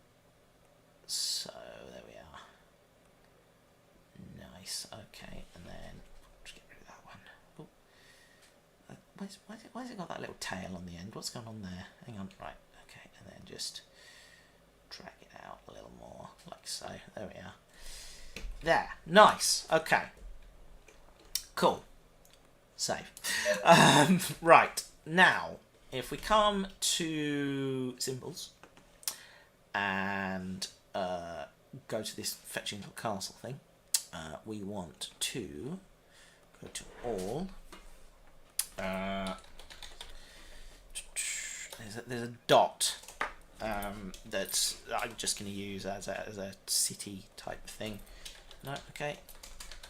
so. There we are. Nice. Okay, and then just get rid of that one. Oh. Why has it got that little tail on the end? What's going on there? Hang on. Right. Okay, and then just drag it out a little more, like so. There we are. There. Nice. Okay. Cool. Save. Right. Now, if we come to symbols and go to this fetching little castle thing, we want to go to all. There's a dot that I'm just going to use as a city type thing. No, okay.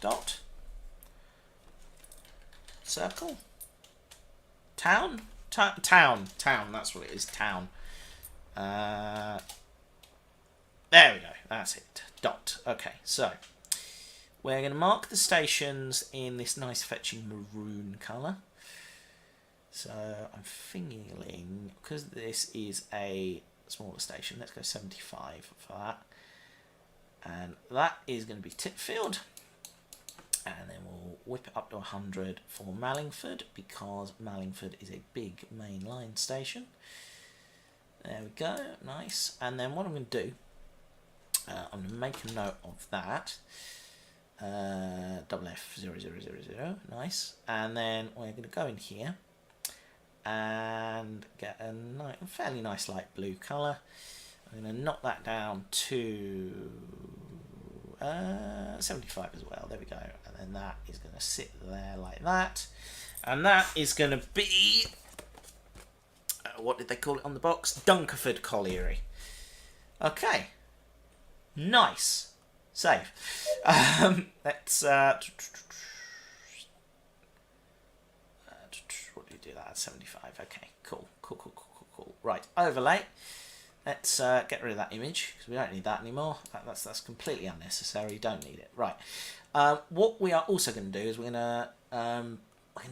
Dot. Circle. Town. Town. That's what it is. Town. There we go. That's it. Dot. Okay. So we're going to mark the stations in this nice fetching maroon colour. So I'm feeling, because this is a smaller station, let's go 75 for that. And that is going to be Titfield. And then we'll whip it up to 100 for Mallingford, because Mallingford is a big main line station. There we go. Nice. And then what I'm going to do, I'm going to make a note of that. F0000. Nice. And then we're going to go in here and get a fairly nice light blue colour. I'm going to knock that down to 75 as well. There we go. And then that is going to sit there like that. And that is going to be, what did they call it on the box? Dunkerford Colliery. Okay. Nice. Save. Let's what do you do that at 75? Okay, cool. Right, overlay. Let's get rid of that image because we don't need that anymore. That's completely unnecessary. Don't need it. Right. What we are also going to do is we're going to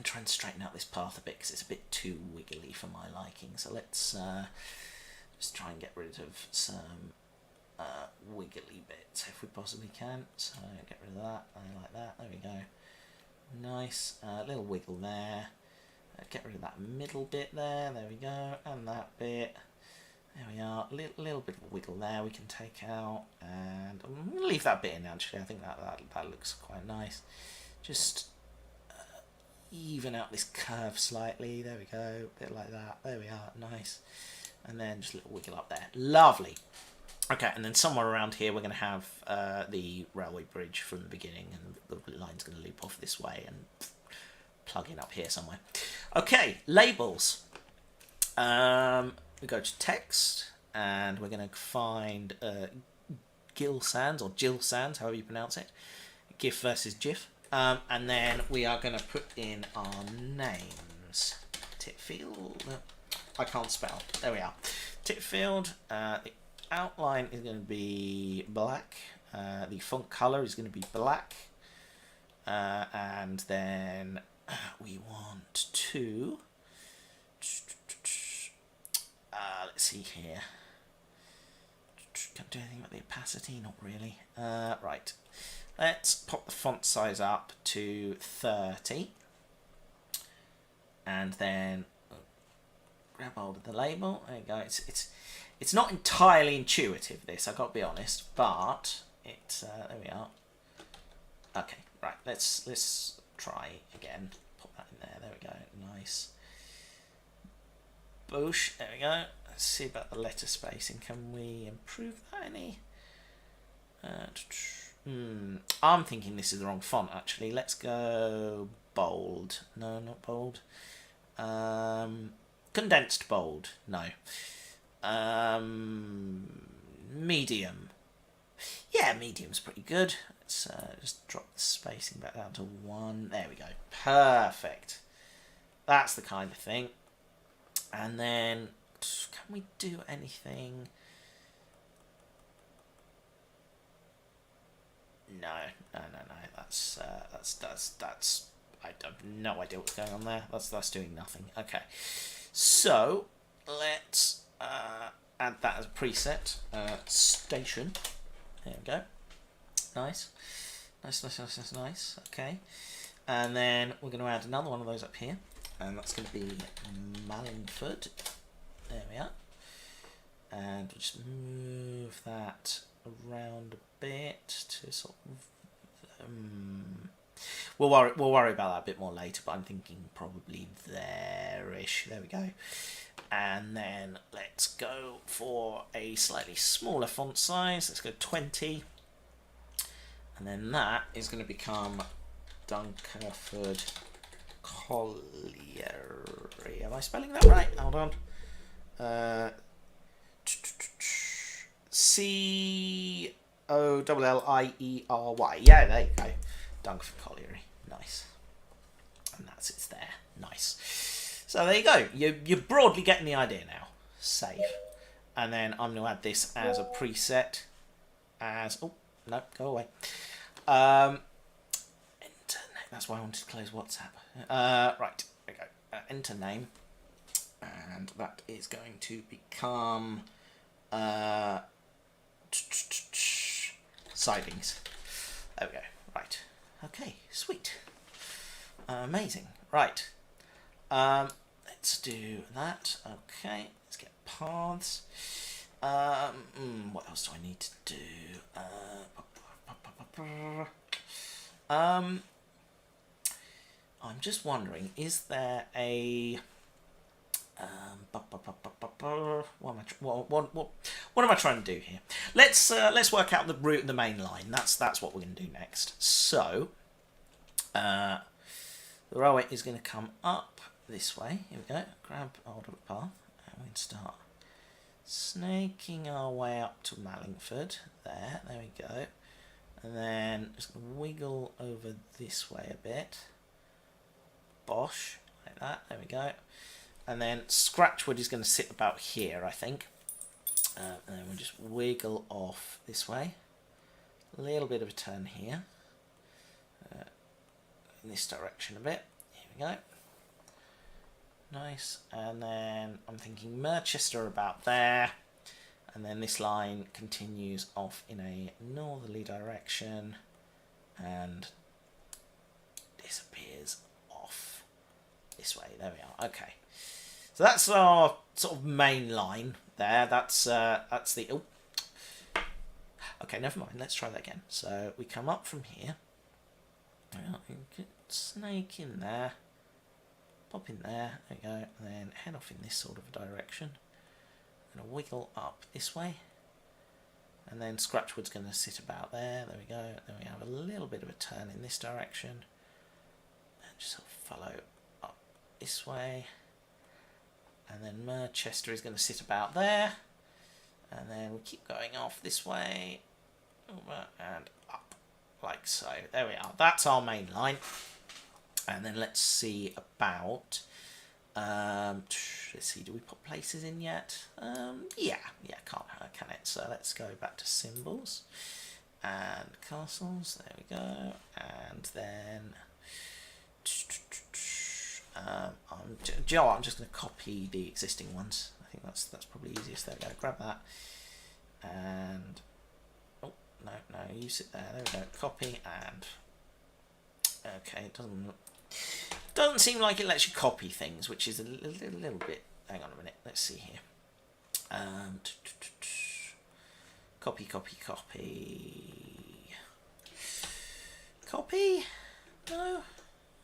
try and straighten out this path a bit because it's a bit too wiggly for my liking. So let's just try and get rid of some wiggly bits if we possibly can. So get rid of that. I like that. There we go. Nice. Little wiggle there. Get rid of that middle bit there. There we go. And that bit. There we are. Little bit of a wiggle there we can take out. And I'm going to leave that bit in actually. I think that looks quite nice. Just even out this curve slightly. There we go. A bit like that. There we are. Nice. And then just a little wiggle up there. Lovely. Okay, and then somewhere around here we're going to have the railway bridge from the beginning, and the line's going to loop off this way and plug in up here somewhere. Okay, labels. We go to text, and we're going to find Gil Sands, or Jill Sands, however you pronounce it. GIF versus GIF. And then we are going to put in our names. Titfield. I can't spell. There we are. Titfield. The outline is going to be black. The font color is going to be black. And then we want to... let's see here. Can't do anything about the opacity, not really. Right. Let's pop the font size up to 30. And then grab hold of the label. There you go. It's not entirely intuitive, this, I've got to be honest, but it's, there we are. Okay, right, let's try again. Put that in there, there we go, nice. Boosh, there we go. Let's see about the letter spacing. Can we improve that any? I'm thinking this is the wrong font, actually. Let's go bold. No, not bold. Condensed bold. No. Medium. Yeah, medium's pretty good. Let's just drop the spacing back down to 1. There we go. Perfect. That's the kind of thing. And then, can we do anything? No. That's I have no idea what's going on there. That's doing nothing. Okay. So let's add that as a preset. Station. There we go. Nice. Nice. Okay. And then we're going to add another one of those up here. And that's going to be Mallingford. There we are. And we'll just move that around a bit to sort of... We'll worry about that a bit more later, but I'm thinking probably there-ish. There we go. And then let's go for a slightly smaller font size. Let's go 20. And then that is going to become Dunkerford Colliery. Am I spelling that right? Hold on. Colliery. Yeah, there you go. Dunkerford Colliery. Nice. And that's it there. Nice. So there you go. You're broadly getting the idea now. Save. And then I'm going to add this as a preset. As... Oh, no, go away. That's why I wanted to close WhatsApp. Right, there we go. Enter name. And that is going to become... Sidings. There we go. Right. Okay, sweet. Amazing. Right. Let's do that. Okay, let's get paths. What else do I need to do? I'm just wondering, is there a what am I trying to do here? Let's work out the route of the main line. That's what we're going to do next. So the railway is going to come up this way. Here we go. Grab hold of the path, and we can start snaking our way up to Mallingford. There we go. And then just wiggle over this way a bit. Bosh, like that. There we go. And then Scratchwood is going to sit about here, I think. And then we'll just wiggle off this way. A little bit of a turn here. In this direction a bit. Here we go. Nice. And then I'm thinking Merchester about there. And then this line continues off in a northerly direction. And disappears off this way. There we are. Okay. So that's our sort of main line there. That's the... Oh. Okay, never mind. Let's try that again. So we come up from here. Snake in there. Pop in there. There we go. And then head off in this sort of a direction. I'm going to wiggle up this way. And then Scratchwood's going to sit about there. There we go. Then we have a little bit of a turn in this direction. And just sort of follow up this way. And then Merchester is going to sit about there. And then we'll keep going off this way. Over and up. Like so. There we are. That's our main line. And then let's see about... let's see, do we put places in yet? Yeah, can it? So let's go back to symbols. And castles. There we go. And then... do you know what? I'm just going to copy the existing ones. I think that's probably easiest. There we go. Grab that. And... Oh, no, you sit there. There we go. Copy and... Okay, it doesn't seem like it lets you copy things, which is a little bit... Hang on a minute. Let's see here. Copy, copy, copy. Copy? No?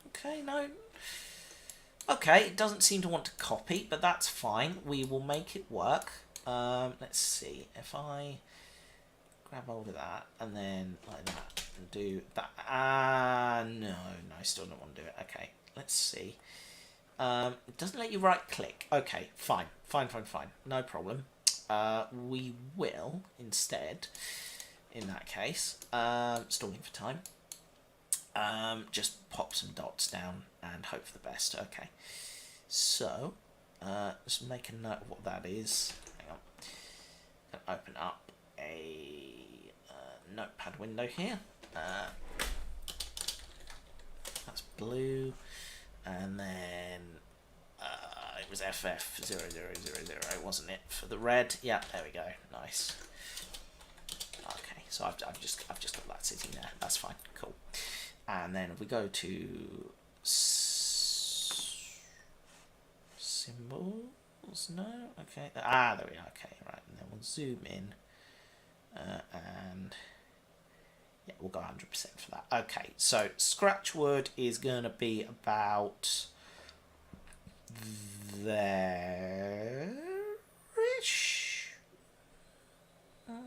Okay, no. Okay, it doesn't seem to want to copy, but that's fine. We will make it work. Let's see. If I grab hold of that and then like that and do that. No, I still don't want to do it. Okay, let's see. It doesn't let you right click. Okay, fine. No problem. We will instead, in that case, stalling for time, just pop some dots down and hope for the best. Okay, so let's make a note of what that is. Hang on. Gonna open up a notepad window here. That's blue, and then it was FF0000, wasn't it, for the red? Yeah, there we go. Nice. Okay, so I've just got that sitting there. That's fine. Cool. And then if we go to symbols, no. Okay. There we are. Okay, right. And then we'll zoom in, and yeah, we'll go 100% for that. Okay, so Scratchwood is going to be about there-ish.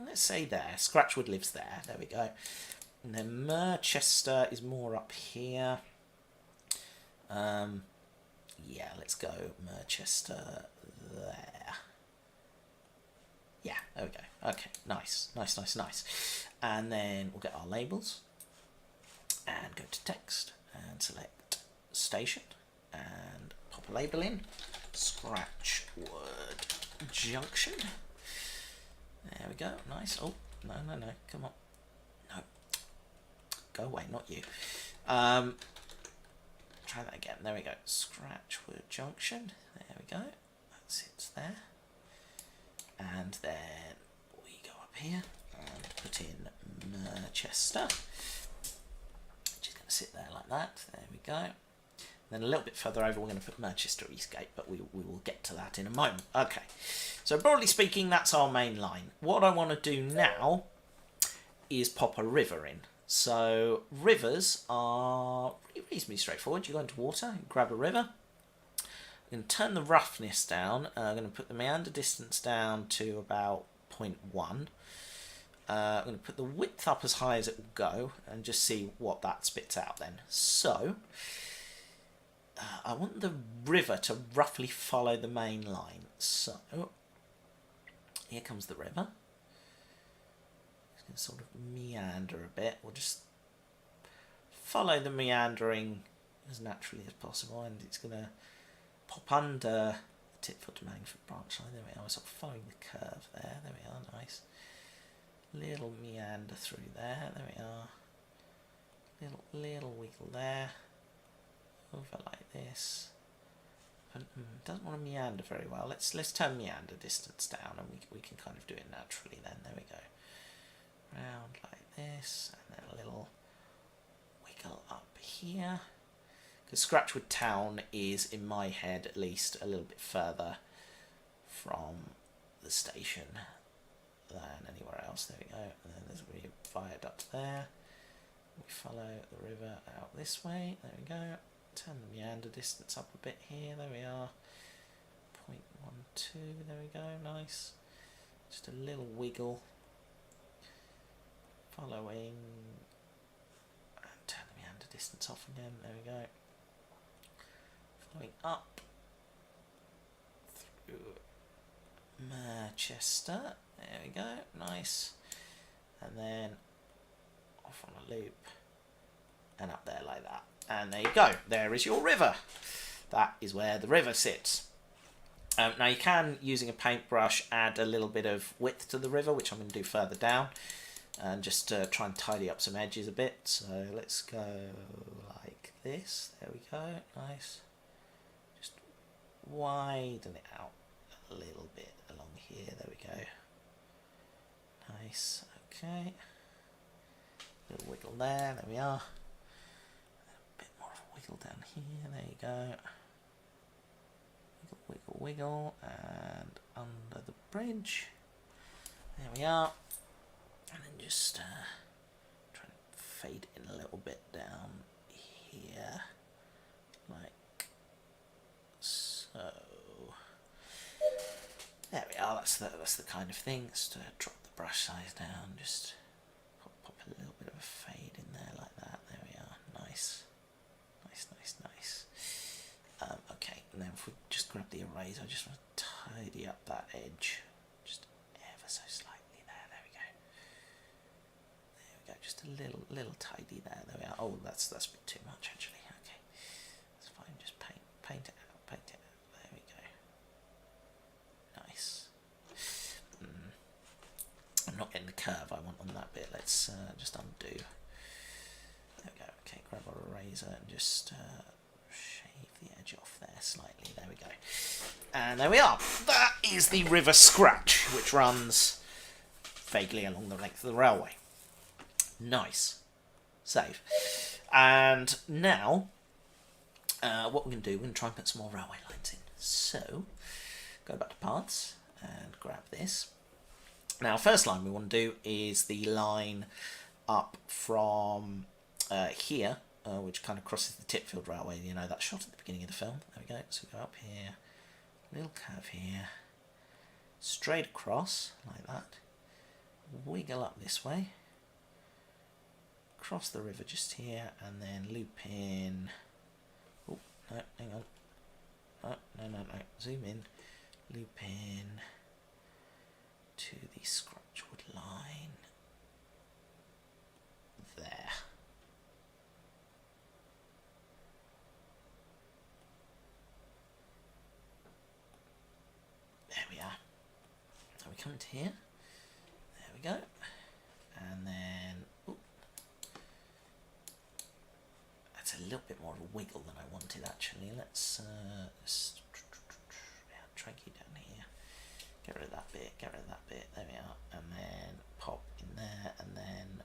Let's say there. Scratchwood lives there. There we go. And then Merchester is more up here. Yeah, let's go Merchester there. Yeah, there we go. Okay, nice. And then we'll get our labels and go to text and select station and pop a label in. Scratchwood Junction. There we go. Nice. Oh, no. Come on. No. Go away, not you. Try that again. There we go. Scratchwood Junction. There we go. That sits there. And then we go up here and put in Merchester. Which is going to sit there like that. There we go. Then a little bit further over, we're going to put Merchester Eastgate, but we will get to that in a moment. Okay, so broadly speaking, that's our main line. What I want to do now is pop a river in. So rivers are reasonably straightforward. You go into water, you grab a river. I'm going to turn the roughness down. I'm going to put the meander distance down to about 0.1. I'm going to put the width up as high as it will go and just see what that spits out then. So I want the river to roughly follow the main line. So here comes the river. It's going to sort of meander a bit. We'll just follow the meandering as naturally as possible, and it's going to pop under the tip foot to Manningford branch line. There we are, sort of following the curve there. There we are, nice. Little meander through there. There we are. Little wiggle there. Over like this. But, doesn't want to meander very well. Let's turn meander distance down, and we can kind of do it naturally then. There we go. Round like this, and then a little wiggle up here. Because Scratchwood Town is, in my head at least, a little bit further from the station than anywhere else. There we go. And then there's a viaduct there. We follow the river out this way. There we go. Turn the meander distance up a bit here. There we are. 0.12. There we go. Nice. Just a little wiggle. Following. And turn the meander distance off again. There we go. Following up through Merchester. There we go. Nice. And then off on a loop. And up there like that. And there you go. There is your river. That is where the river sits. Now you can, using a paintbrush, add a little bit of width to the river, which I'm going to do further down, and just try and tidy up some edges a bit. So let's go like this. There we go. Nice. Just widen it out a little bit along here. There we go. Nice. Okay. Little wiggle there. There we are. Wiggle down here, there you go. Wiggle, wiggle, and under the bridge. There we are. And then just try and fade in a little bit down here, like so. There we are. That's the kind of thing. Just drop the brush size down. Just pop a little bit of a fade in there like that. There we are. Nice, nice, nice, nice. Okay, and then if we just grab the eraser, I just want to tidy up that edge, just ever so slightly there. There we go. There we go. Just a little tidy there. There we are. Oh, that's a bit too much actually. Okay, that's fine. Just paint it out. Paint it out. There we go. Nice. I'm not getting the curve I want on that bit. Let's just undo. There we go. Okay, grab our eraser and just shave the edge off there slightly. There we go. And there we are. That is the River Scratch, which runs vaguely along the length of the railway. Nice. Save. And now, what we're going to do, we're going to try and put some more railway lines in. So, go back to Paths and grab this. Now, first line we want to do is the line up from here, which kind of crosses the Titfield Railway, you know, that shot at the beginning of the film. There we go. So we go up here, little curve here, straight across, like that, wiggle up this way, cross the river just here, and then loop in. Oh, no, hang on. Oh, no. Zoom in, loop in to the Scratchwood line there. There we are. So we come into here. There we go. And then, ooh, that's a little bit more of a wiggle than I wanted actually. Let's just drag you down here. Get rid of that bit, get rid of that bit, there we are, and then pop in there, and then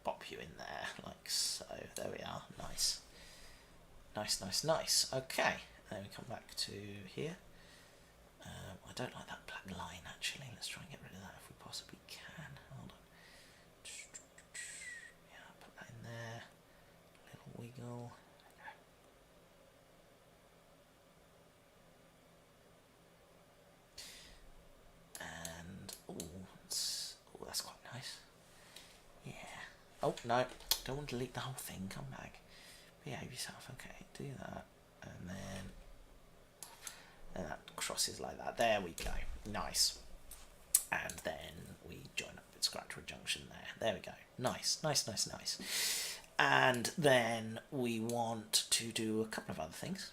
pop you in there, like so. There we are, nice. Nice, nice, nice. Okay, then we come back to here. I don't like that black line actually, let's try and get rid of that if we possibly can. Hold on. Yeah, put that in there, little wiggle. That's quite nice. Yeah. Oh, no. Don't want to delete the whole thing. Come back. Behave yourself. Okay, do that. And then that crosses like that. There we go. Nice. And then we join up with Scratchwood Junction there. There we go. Nice, nice, nice, nice. And then we want to do a couple of other things.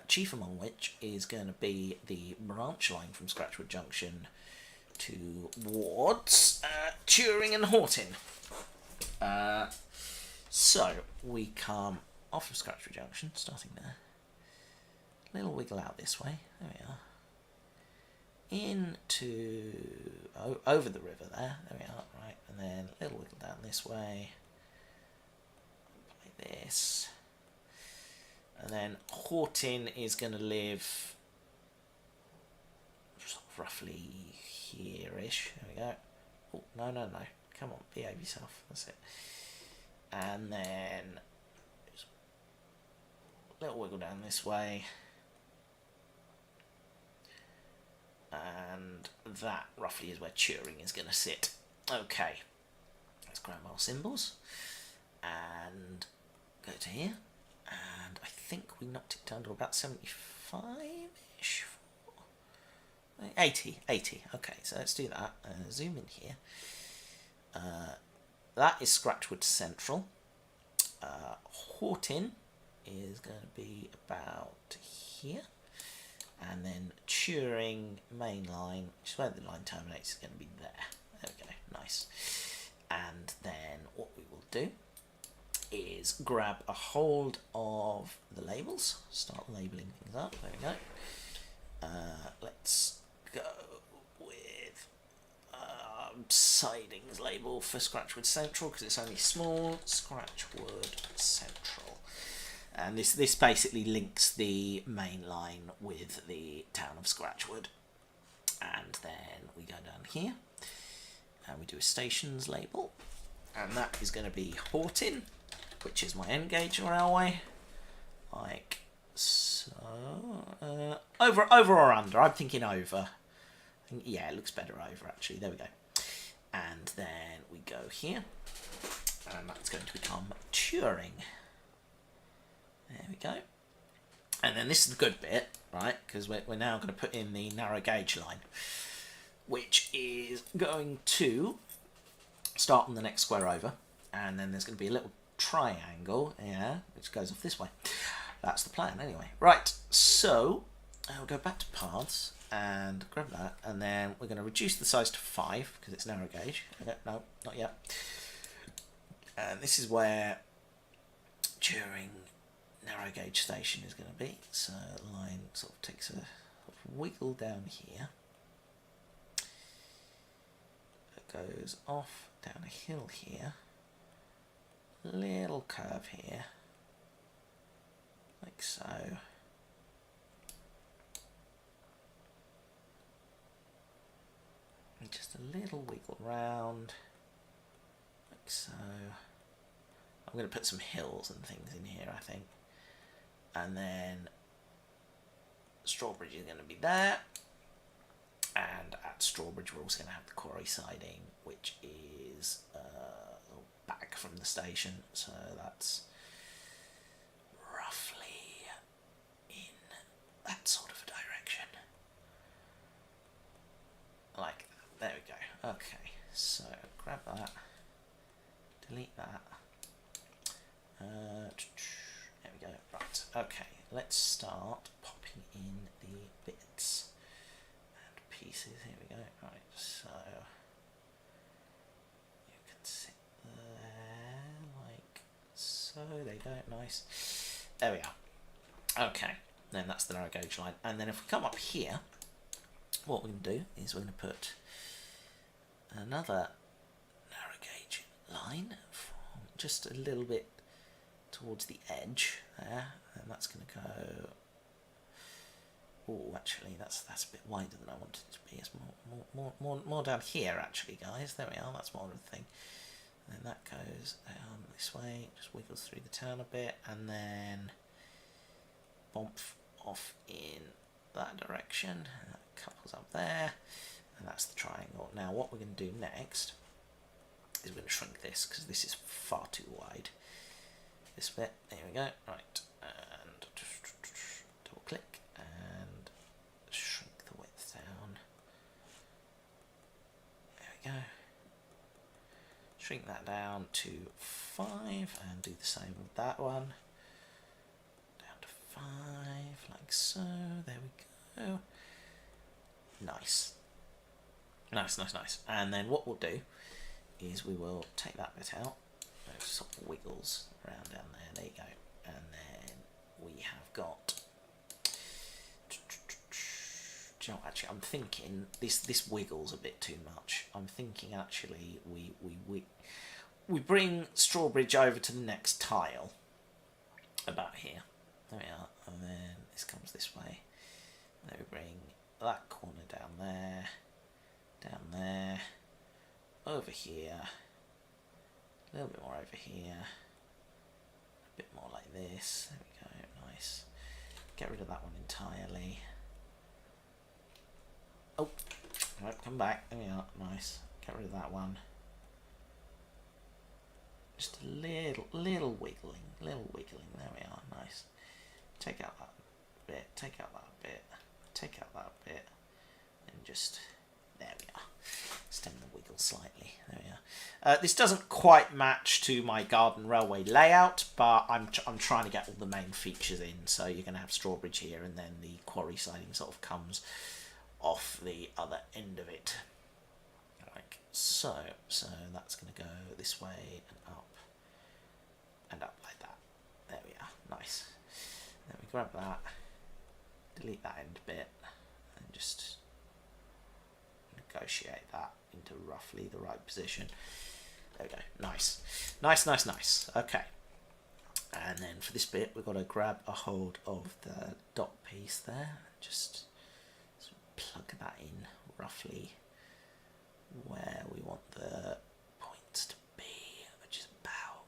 Chief among which is going to be the branch line from Scratchwood Junction towards Turing and Horton. So we come off of Scratchwood Junction, starting there. Little wiggle out this way. There we are. Into over the river there. There we are. Right, and then a little wiggle down this way. Like this. And then Horton is going to live sort of roughly here-ish. There we go. Oh, no. Come on, behave yourself. That's it. And then just a little wiggle down this way. And that roughly is where Turing is going to sit. Okay. Let's grab our symbols. And go to here. And I think we knocked it down to about 75-ish. 80. Okay, so let's do that. Zoom in here. That is Scratchwood Central. Horton is going to be about here. And then Turing main line, which is where the line terminates, is going to be there. There we go, nice. And then what we will do is grab a hold of the labels, start labeling things up. There we go. Let's go with sidings label for Scratchwood Central because it's only small. Scratchwood Central. And this basically links the main line with the town of Scratchwood. And then we go down here and we do a stations label, and that is going to be Horton, which is my end gauge railway, like so. Over or under? I'm thinking over. Yeah, it looks better over actually. There we go. And then we go here, and that's going to become Turing. There we go. And then this is the good bit, right? Because we're now going to put in the narrow gauge line, which is going to start on the next square over, and then there's going to be a little triangle, yeah, which goes off this way. That's the plan anyway. Right, so I'll go back to paths and grab that, and then we're going to reduce the size to 5 because it's narrow gauge. Okay, no, not yet. And this is where during narrow gauge station is going to be. So the line sort of takes a wiggle down here. It goes off down a hill here. Little curve here. Like so. And just a little wiggle round. Like so. I'm going to put some hills and things in here, I think. And then Strawbridge is going to be there. And at Strawbridge we're also going to have the quarry siding, which is back from the station. So that's roughly in that sort of a direction. Like that. There we go. Okay, so grab that. Delete that. There we go. Right. Okay. Let's start popping in the bits and pieces. Here we go. Right. So you can sit there like so. There you go. Nice. There we are. Okay. Then that's the narrow gauge line. And then if we come up here, what we're going to do is we're going to put another narrow gauge line from just a little bit towards the edge there, and that's going to go. Oh, actually, that's a bit wider than I wanted it to be. It's more down here, actually, guys. There we are. That's more of the thing. And then that goes down this way, just wiggles through the town a bit, and then bump off in that direction. And that couples up there, and that's the triangle. Now, what we're going to do next is we're going to shrink this because this is far too wide. This bit, there we go, right, and double click and shrink the width down. There we go. Shrink that down to 5 and do the same with that one. Down to 5, like so, there we go. Nice. Nice, nice, nice. And then what we'll do is we will take that bit out. It sort of wiggles around down there. There you go. And then we have got. Do you know, actually, I'm thinking this wiggles a bit too much. I'm thinking actually we bring Strawbridge over to the next tile. About here. There we are. And then this comes this way. Then we bring that corner down there. Down there. Over here. A little bit more over here, a bit more like this, there we go, nice. Get rid of that one entirely. Oh, right, come back, there we are, nice. Get rid of that one. Just a little wiggling, there we are, nice. Take out that bit, take out that bit, take out that bit, and just, there we are. Stem the wiggle slightly. There we are. This doesn't quite match to my garden railway layout, but I'm trying to get all the main features in. So you're going to have Strawbridge here, and then the quarry siding sort of comes off the other end of it, like so. So that's going to go this way and up like that. There we are. Nice. Then we grab that, delete that end bit, and just negotiate that into roughly the right position. There we go. Nice. Nice, nice, nice. Okay. And then for this bit, we've got to grab a hold of the dot piece there. Just sort of plug that in roughly where we want the points to be, which is about...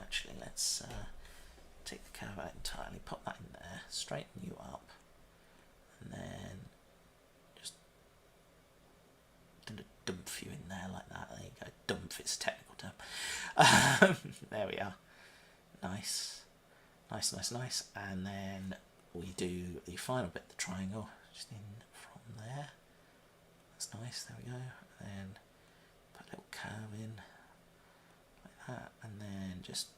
Actually, let's take the curve out entirely, pop that in there, straighten you up, and then just dump you in there like that. There you go. Dump, it's a technical term. There we are. Nice. Nice, nice, nice. And then we do the final bit, the triangle, just in from there. That's nice, there we go. And then put a little curve in like that, and then just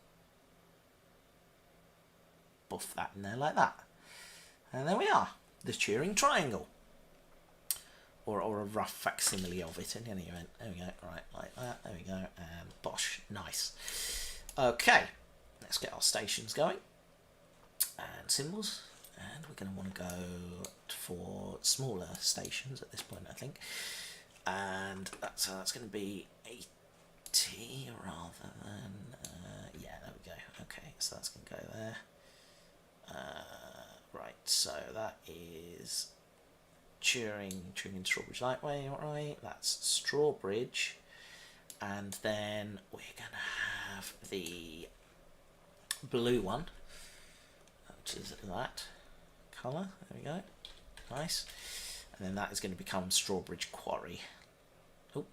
buff that in there like that. And there we are, the Turing triangle. Or a rough facsimile of it in any event. There we go, right, like that, there we go, and bosh, nice. Okay, let's get our stations going. And symbols, and we're going to want to go for smaller stations at this point, I think. And that's going to be 80 rather than, yeah, there we go. Okay, so that's going to go there. Right, so that is Turing and Strawbridge Lightway, right? That's Strawbridge, and then we're going to have the blue one, which is that colour. There we go, nice. And then that is going to become Strawbridge Quarry. Oh,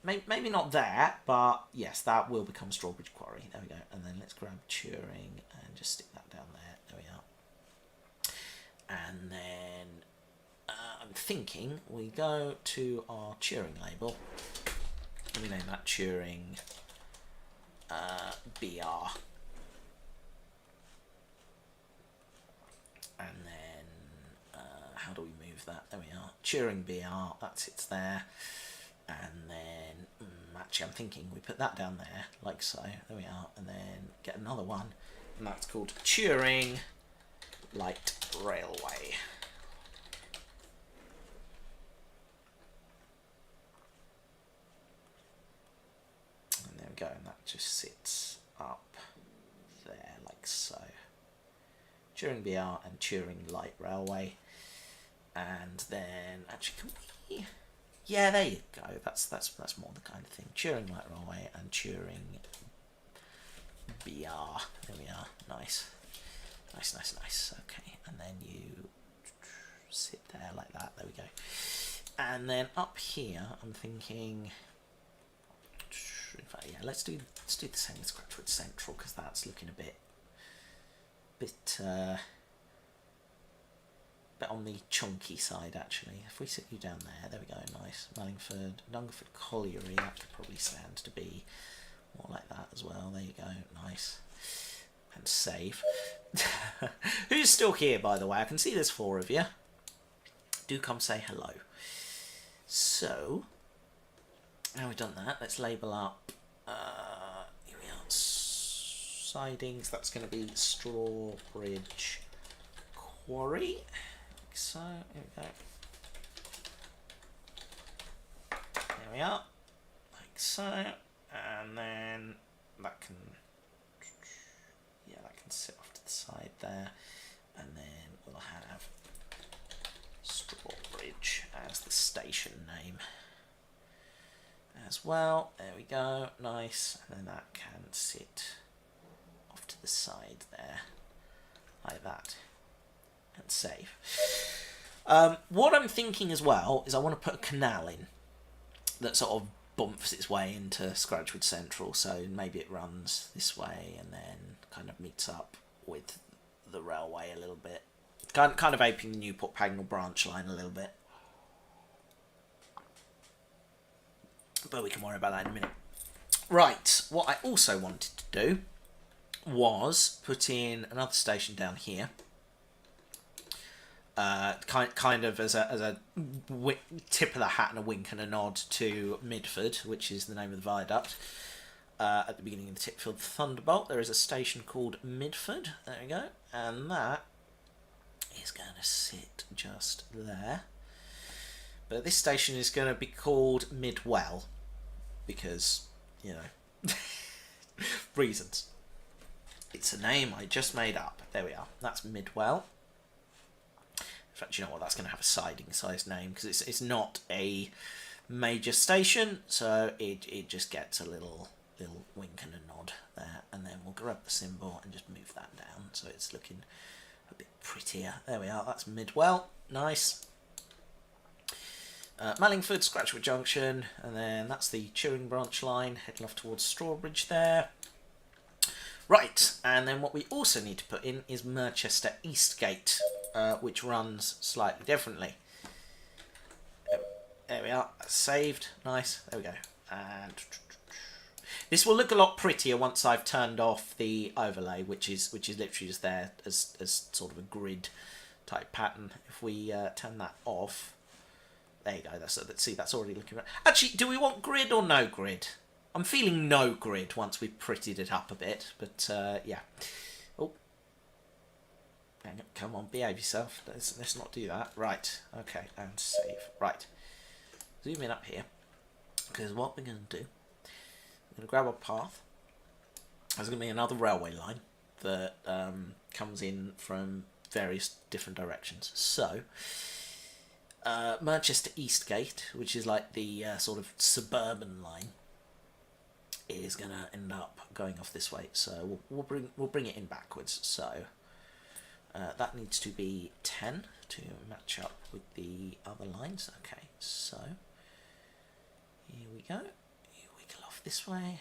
maybe not that, but yes, that will become Strawbridge Quarry. There we go. And then let's grab Turing and just stick that down there. There we are. And then I'm thinking we go to our Turing label. We name that Turing BR. And then how do we move that? There we are. Turing BR, that sits there. And then actually I'm thinking we put that down there like so. There we are. And then get another one, and that's called Turing Light Railway. And there we go, and that just sits up there like so. Turing BR and Turing Light Railway. And then actually can we, yeah, there you go, that's more the kind of thing. Turing Light Railway and Turing BR. There we are, nice. Nice, nice, nice. Okay, and then you sit there like that. There we go. And then up here, I'm thinking. In fact, yeah, let's do the same with Scratchwood Central, because that's looking a bit on the chunky side actually. If we sit you down there we go. Nice. Mallingford, Dungerford Colliery. That could probably stand to be more like that as well. There you go. Nice. And save. Who's still here, by the way? I can see there's 4 of you. Do come say hello. So, now we've done that, let's label up, here we are, sidings. That's going to be Strawbridge Quarry. Like so, here we go. There we are. Like so. And then that can... that can sit off to the side there, and then we'll have Strawbridge as the station name as well. There we go, nice. And then that can sit off to the side there like that and save. What I'm thinking as well is I want to put a canal in that sort of bumps its way into Scratchwood Central, so maybe it runs this way and then kind of meets up with the railway a little bit. Kind of aping the Newport Pagnell branch line a little bit. But we can worry about that in a minute. Right, what I also wanted to do was put in another station down here. Kind of as a tip of the hat and a wink and a nod to Midford, which is the name of the viaduct. At the beginning of the Titfield Thunderbolt, there is a station called Midford. There we go, and that is going to sit just there. But this station is going to be called Midwell because, you know, Reasons. It's a name I just made up. There we are. That's Midwell. In fact, you know what? That's going to have a siding-sized name because it's not a major station, so it just gets a little wink and a nod there, and then we'll grab the symbol and just move that down so it's looking a bit prettier. There we are. That's Midwell. Nice. Mallingford, Scratchwood Junction, and then that's the Chewing branch line heading off towards Strawbridge there. Right, and then what we also need to put in is Merchester Eastgate, which runs slightly differently. There we are, that's saved, nice, there we go. And this will look a lot prettier once I've turned off the overlay, which is literally just there as sort of a grid type pattern. If we turn that off, there you go, that's already looking right. Actually, do we want grid or no grid? I'm feeling no grid once we've prettied it up a bit, but yeah. Oh, hang on, come on, behave yourself. Let's not do that. Right, okay, and save. Right, zoom in up here, because what we're going to do, we're going to grab our path. There's going to be another railway line that comes in from various different directions. So, Merchester Eastgate, which is like the sort of suburban line, is going to end up going off this way, so we'll bring it in backwards. So that needs to be 10 to match up with the other lines. Okay, so here we go. You wiggle off this way,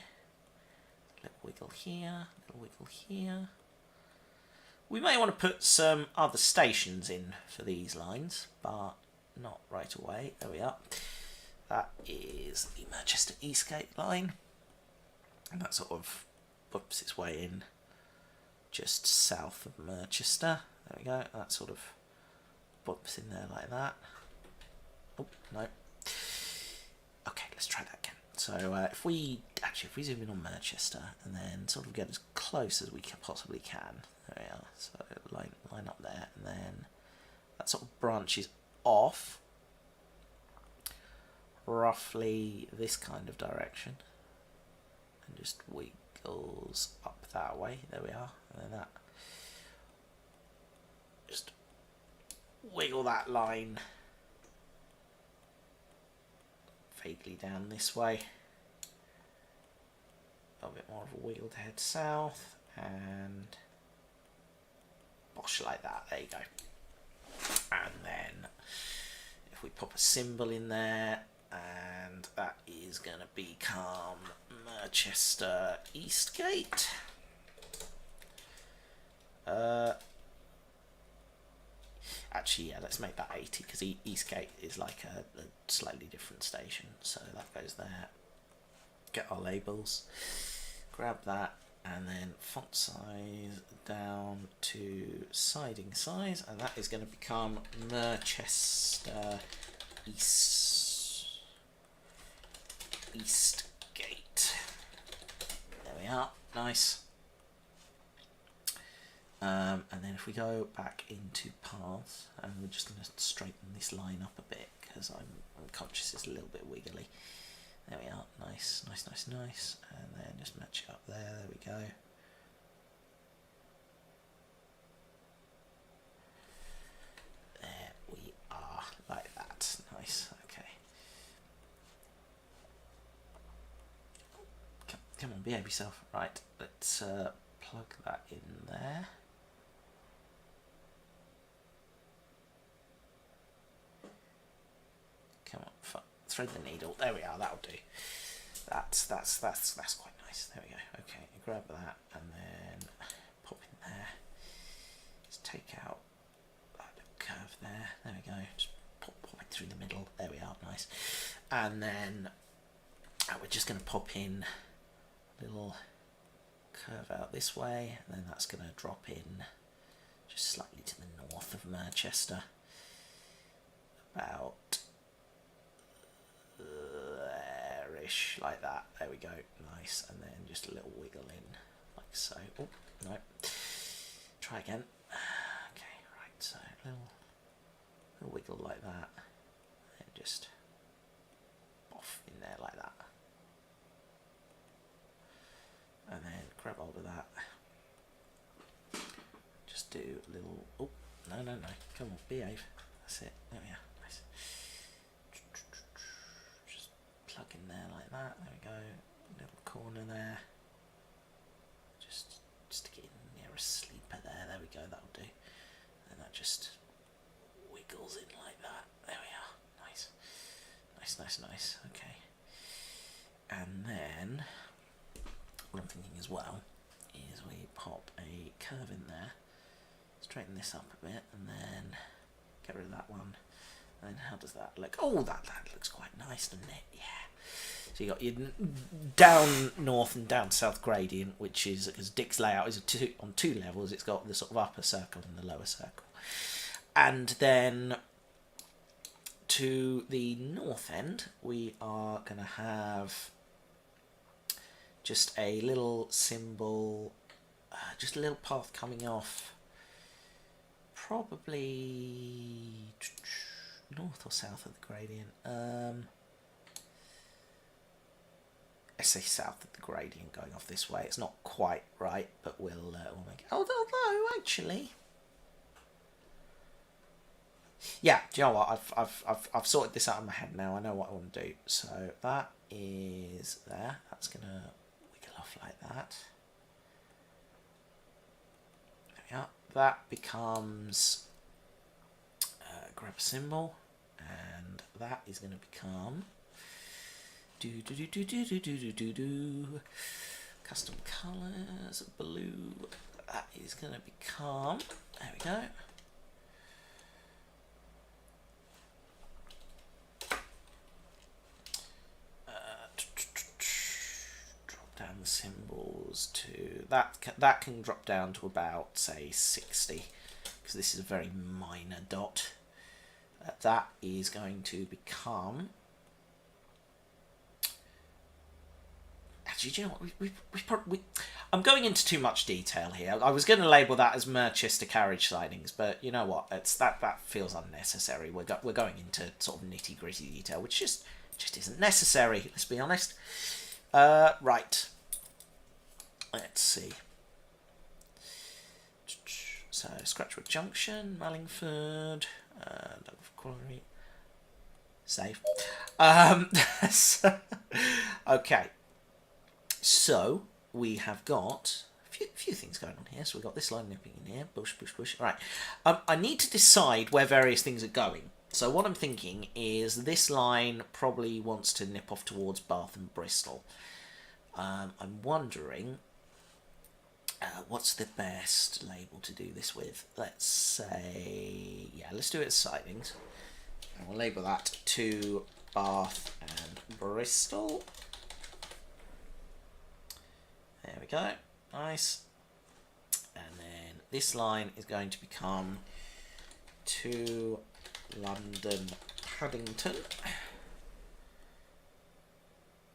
little wiggle here, little wiggle here. We may want to put some other stations in for these lines, but not right away. There we are. That is the Merchester Eastgate line. And that sort of bumps its way in just south of Merchester. There we go. That sort of bumps in there like that. Oh, no. Okay, let's try that again. So if we zoom in on Merchester and then sort of get as close as we possibly can. There we are. So line up there, and then that sort of branches off roughly this kind of direction. Just wiggles up that way. There we are. And then that. Just wiggle that line vaguely down this way. A little bit more of a wiggle to head south, and bosh like that. There you go. And then if we pop a symbol in there, and that is going to become Merchester Eastgate. Actually, yeah, let's make that 80 because Eastgate is like a slightly different station. So that goes there. Get our labels, grab that, and then font size down to siding size, and that is going to become Merchester Eastgate. There we are, nice. And then if we go back into paths, and we're just going to straighten this line up a bit because I'm conscious it's a little bit wiggly. There we are, nice, nice, nice, nice. And then just match it up there. There we go. There we are, like that. Nice. Okay. Come on, behave yourself. Right, let's plug that in there. Come on, thread the needle. There we are. That'll do. That's quite nice. There we go. Okay, grab that and then pop in there. Just take out that little curve there. There we go. Just pop it through the middle. There we are. Nice. And then we're just going to pop in a little curve out this way, and then that's going to drop in just slightly to the north of Manchester, about there-ish, like that. There we go, nice. And then just a little wiggle in, like so. Oh, no. Try again. Okay, right, so a little wiggle like that, and just off in there like that. no. Come on, behave. That's it. There we are. Nice. Just plug in there like that. There we go. Little corner there. Just stick it in near a sleeper there. There we go. That'll do. And that just wiggles in like that. There we are. Nice. Nice. Okay. And then what I'm thinking as well is we pop a curve in there, straighten this up a bit, and then get rid of that one. And how does that look? Oh, that looks quite nice, doesn't it? Yeah. So you got your down north and down south gradient, which is, because Dick's layout is on two levels. It's got the sort of upper circle and the lower circle, and then to the north end we are going to have just a little symbol, just a little path coming off, probably north or south of the gradient. I say south of the gradient, going off this way. It's not quite right, but we'll make it. Although actually, yeah. Do you know what? I've sorted this out in my head now. I know what I want to do. So that is there. That's gonna wiggle off like that. There we are. That becomes grab a symbol, and that is going to become custom colors, blue. That is going to become, there we go. Drop down the symbols to that can drop down to about, say, 60, because this is a very minor dot. That is going to become. Actually, do you know what? I'm going into too much detail here. I was going to label that as Merchester carriage sidings, but you know what? That feels unnecessary. We're going into sort of nitty gritty detail, which just isn't necessary. Let's be honest. Right. Let's see. So Scratchwood Junction, Mallingford, Quarry. Save. Okay. So we have got a few things going on here. So we've got this line nipping in here. Bush. All right. I need to decide where various things are going. So what I'm thinking is this line probably wants to nip off towards Bath and Bristol. I'm wondering what's the best label to do this with. Let's say, yeah, let's do it as sidings. And we'll label that to Bath and Bristol. There we go. Nice. And then this line is going to become to London Paddington.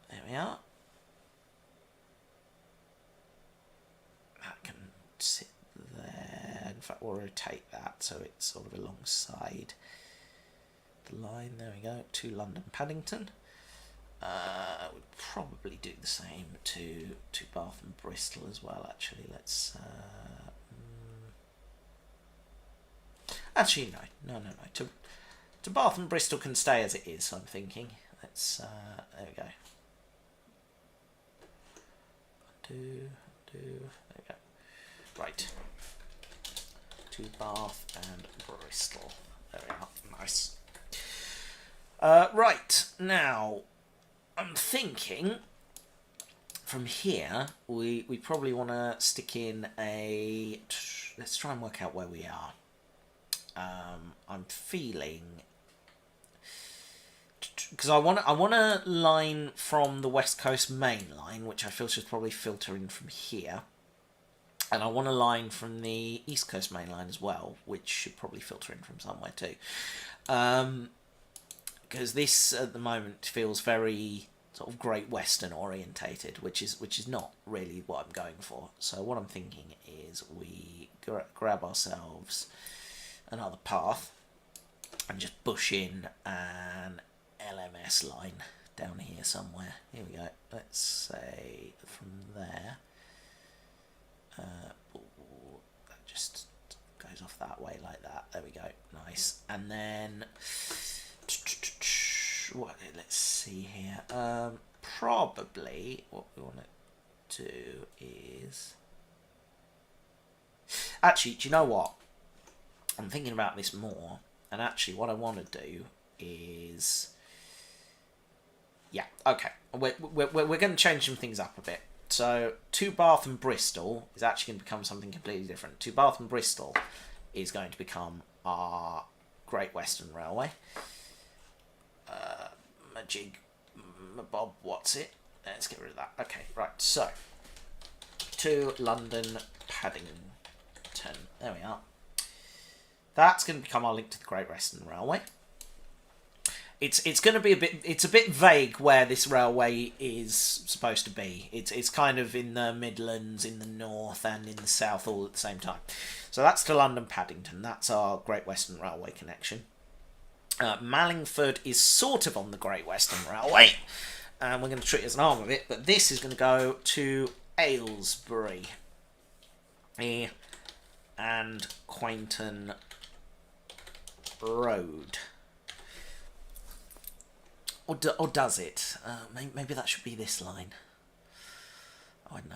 There we are. That can sit there. In fact, we'll rotate that so it's sort of alongside the line. There we go. To London Paddington. We'd probably do the same to Bath and Bristol as well. Actually, let's. Actually, no. To Bath and Bristol can stay as it is. I'm thinking. Let's. There we go. There we go. Right. To Bath and Bristol. There we are. Nice. Right now. I'm thinking from here we probably want to stick in a. Let's try and work out where we are. I'm feeling because I want a line from the West Coast main line, which I feel should probably filter in from here, and I want a line from the East Coast main line as well, which should probably filter in from somewhere too. Because this at the moment feels very sort of Great Western orientated, which is not really what I'm going for. So what I'm thinking is we grab ourselves another path and just bush in an LMS line down here somewhere. Here we go. Let's say from there. That just goes off that way like that. There we go. Nice. And then let's see here. Probably what we want to do is actually, do you know what? I'm thinking about this more, and actually what I want to do is, yeah, okay, we're going to change some things up a bit. So to Bath and Bristol is actually going to become something completely different. To Bath and Bristol is going to become our Great Western Railway. Bob, what's it? Let's get rid of that. Okay, right, so to London Paddington. There we are. That's going to become our link to the Great Western Railway. It's going to be a bit vague where this railway is supposed to be. It's kind of in the Midlands, in the north, and in the south all at the same time. So that's to London Paddington. That's our Great Western Railway connection. Mallingford is sort of on the Great Western Railway, and we're going to treat it as an arm of it. But this is going to go to Aylesbury and Quainton Road. Or does it? Maybe that should be this line. Oh, I don't know.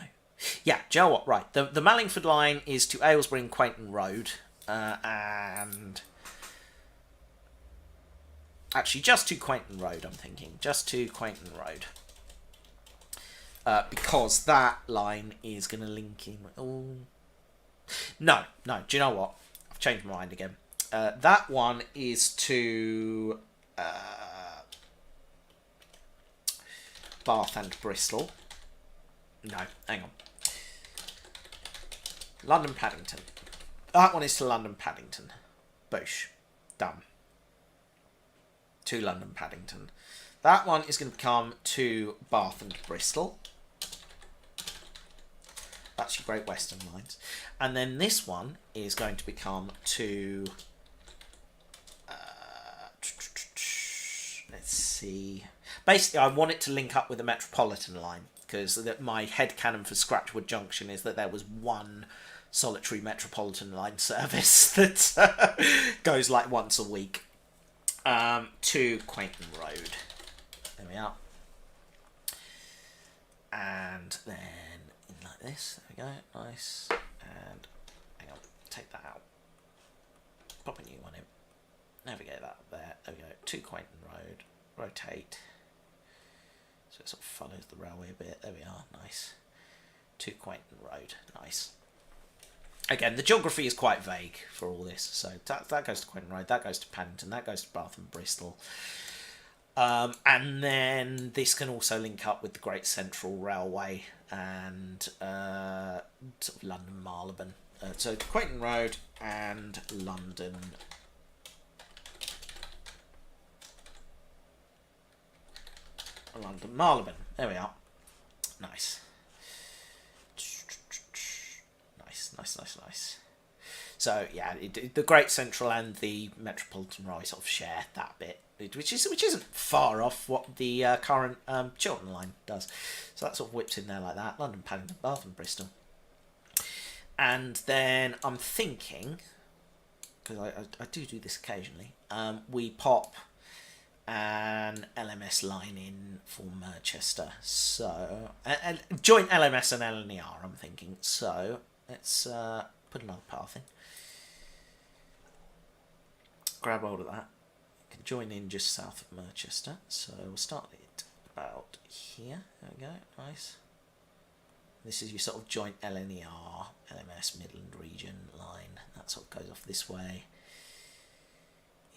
Yeah, do you know what? Right, the Mallingford line is to Aylesbury and Quainton Road, and actually just to Quainton Road. I'm thinking just to Quainton Road, because that line is going to link in. Oh, no. Do you know what? I've changed my mind again. That one is to Bath and Bristol. No, hang on. London Paddington. That one is to London Paddington. Boosh. Done. To London Paddington. That one is going to come to Bath and Bristol. That's your Great Western lines. And then this one is going to become to... let's see... Basically, I want it to link up with the Metropolitan line, because my headcanon for Scratchwood Junction is that there was one solitary Metropolitan line service that goes like once a week to Quainton Road. There we are. And then in like this. There we go. Nice. And hang on. Take that out. Pop a new one in. Navigate that up there. There we go. To Quainton Road. Rotate. So it sort of follows the railway a bit. There we are. Nice. To Quainton Road. Nice. Again, the geography is quite vague for all this. So that goes to Quainton Road. That goes to Paddington. That goes to Bath and Bristol. And then this can also link up with the Great Central Railway and sort of London Marylebone. So Quainton Road and London Marylebone. There we are. Nice. Nice. So yeah, the Great Central and the Metropolitan Railway sort of share that bit, which isn't far off what the current Chiltern line does. So that sort of whips in there like that. London, Paddington, Bath and Bristol. And then I'm thinking, because I do this occasionally, we pop an LMS line in for Manchester. So and joint LMS and LNER, I'm thinking. So let's put another path in. Grab hold of that. You can join in just south of Manchester. So we'll start it about here. There we go. Nice. This is your sort of joint LNER, LMS Midland region line. That sort of goes off this way.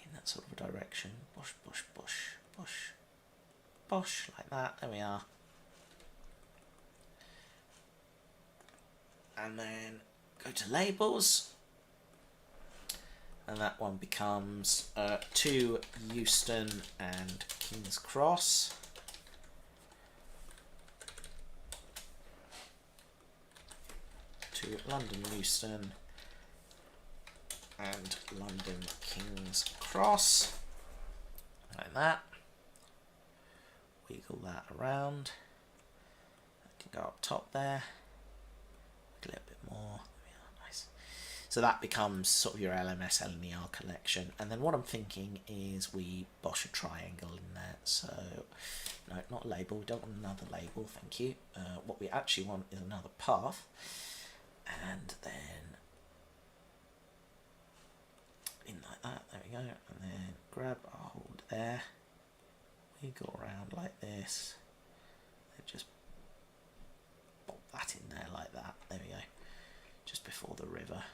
In that sort of a direction. Bosh, like that. There we are. And then go to labels. And that one becomes to Euston and King's Cross. To London Euston and London King's Cross. Like that. Wiggle that around. That can go up top there. A little bit more. Nice. So that becomes sort of your LMS LNER connection. And then what I'm thinking is we bosh a triangle in there. So, no, not a label. We don't want another label, thank you. What we actually want is another path. And then in like that, there we go. And then grab a hold there. We go around like this. And just pop that in there like that. There we go. Just before the river.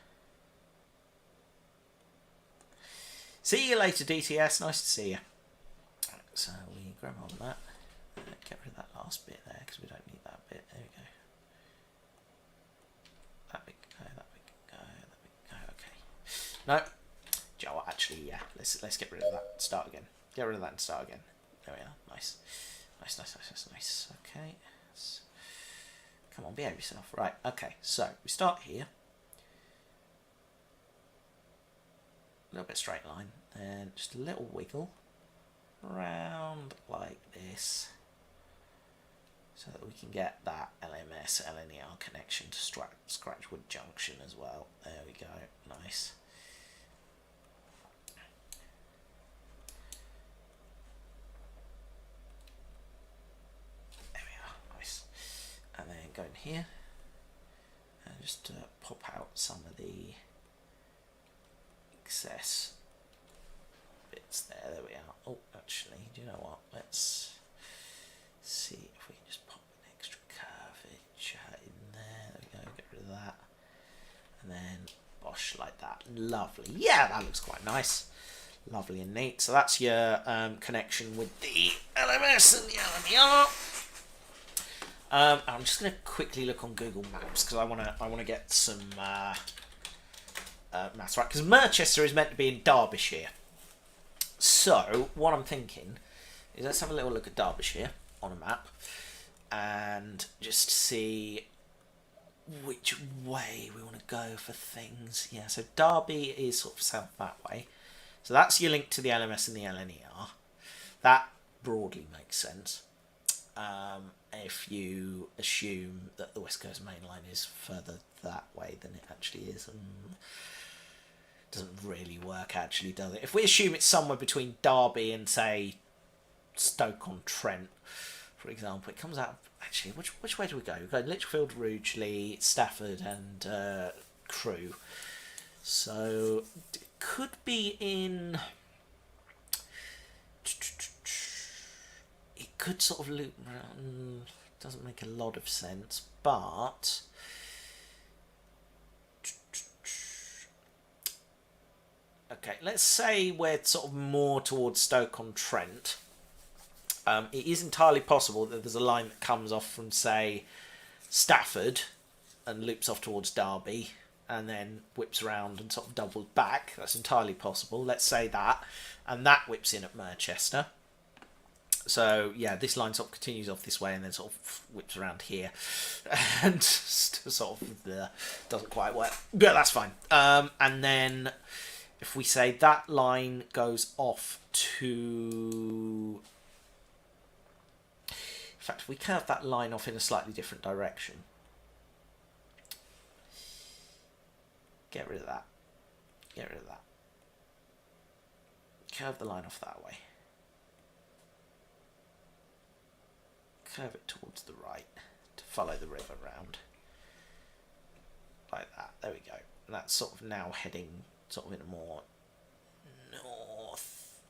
See you later, DTS. Nice to see you. So we grab on that. Get rid of that last bit there because we don't need that bit. There we go. That bit can go. That bit can go. That bit can go. Okay. No. Joe, actually, yeah. Let's get rid of that. Start again. Get rid of that and start again. There we are. Nice. Nice, nice, nice, nice, nice. Okay. Come on, behave yourself. Right. Okay. So we start here. A little bit straight line, then just a little wiggle around like this so that we can get that LMS LNER connection to Scratchwood Junction as well. There we go, nice. There we are, nice. And then go in here and just pop out some of the excess bits there. There we are. Oh, actually, do you know what? Let's see if we can just pop an extra curvature in there. There we go. Get rid of that, and then bosh like that. Lovely. Yeah, that looks quite nice. Lovely and neat. So that's your connection with the LMS and the LNER. I'm just going to quickly look on Google Maps because I want to get some. Maths right, because Merchester is meant to be in Derbyshire. So what I'm thinking is let's have a little look at Derbyshire on a map and just see which way we want to go for things. Yeah, so Derby is sort of south that way. So that's your link to the LMS and the LNER. That broadly makes sense. If you assume that the West Coast Main Line is further that way than it actually is. Doesn't really work actually, does it? If we assume it's somewhere between Derby and say Stoke-on-Trent, for example, it comes out actually which way do we go? We go Lichfield, Rugeley, Stafford and Crewe. So it could be in, it could sort of loop around, doesn't make a lot of sense, but okay, let's say we're sort of more towards Stoke-on-Trent. It is entirely possible that there's a line that comes off from, say, Stafford and loops off towards Derby and then whips around and sort of doubles back. That's entirely possible. Let's say that. And that whips in at Merchester. So, yeah, this line sort of continues off this way and then sort of whips around here. And sort of doesn't quite work. But that's fine. And then if we say that line goes off to... In fact, if we curve that line off in a slightly different direction. Get rid of that. Get rid of that. Curve the line off that way. Curve it towards the right to follow the river round. Like that. There we go. And that's sort of now heading sort of in a more north-easterly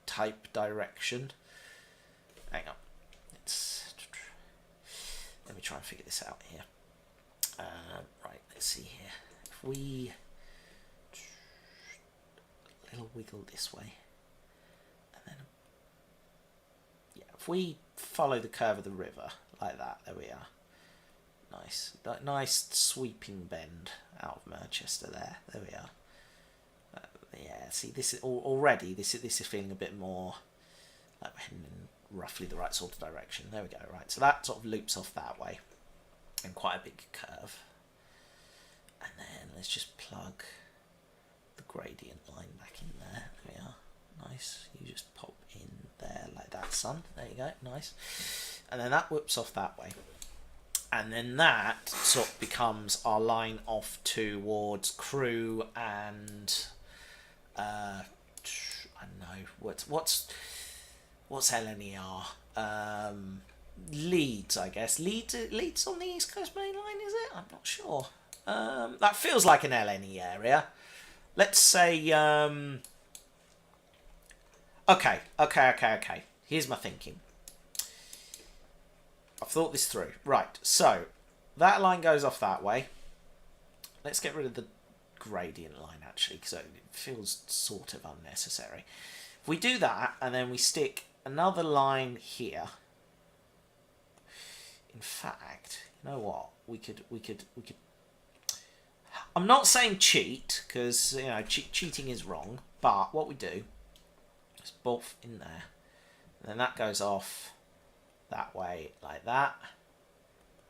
type direction. Hang on. Let me try and figure this out here. Right, let's see here. If we a little wiggle this way, and then yeah, if we follow the curve of the river like that, there we are. Nice, nice sweeping bend out of Merchester there. There we are. Yeah, see, this is already this is feeling a bit more like we're heading in roughly the right sort of direction. There we go. Right, so that sort of loops off that way, and quite a big curve. And then let's just plug the gradient line back in there. There we are. Nice. You just pop in there like that, son. There you go. Nice. And then that whoops off that way. And then that sort of becomes our line off towards Crewe and I don't know what's LNER. Leeds, I guess. Leeds on the East Coast Main Line, is it? I'm not sure. That feels like an LNE area. Let's say okay. Here's my thinking. I've thought this through. Right, so that line goes off that way. Let's get rid of the gradient line, actually, because it feels sort of unnecessary. If we do that, and then we stick another line here. In fact, you know what? We could. I'm not saying cheat, because you know cheating is wrong. But what we do is both in there, and then that goes off that way like that.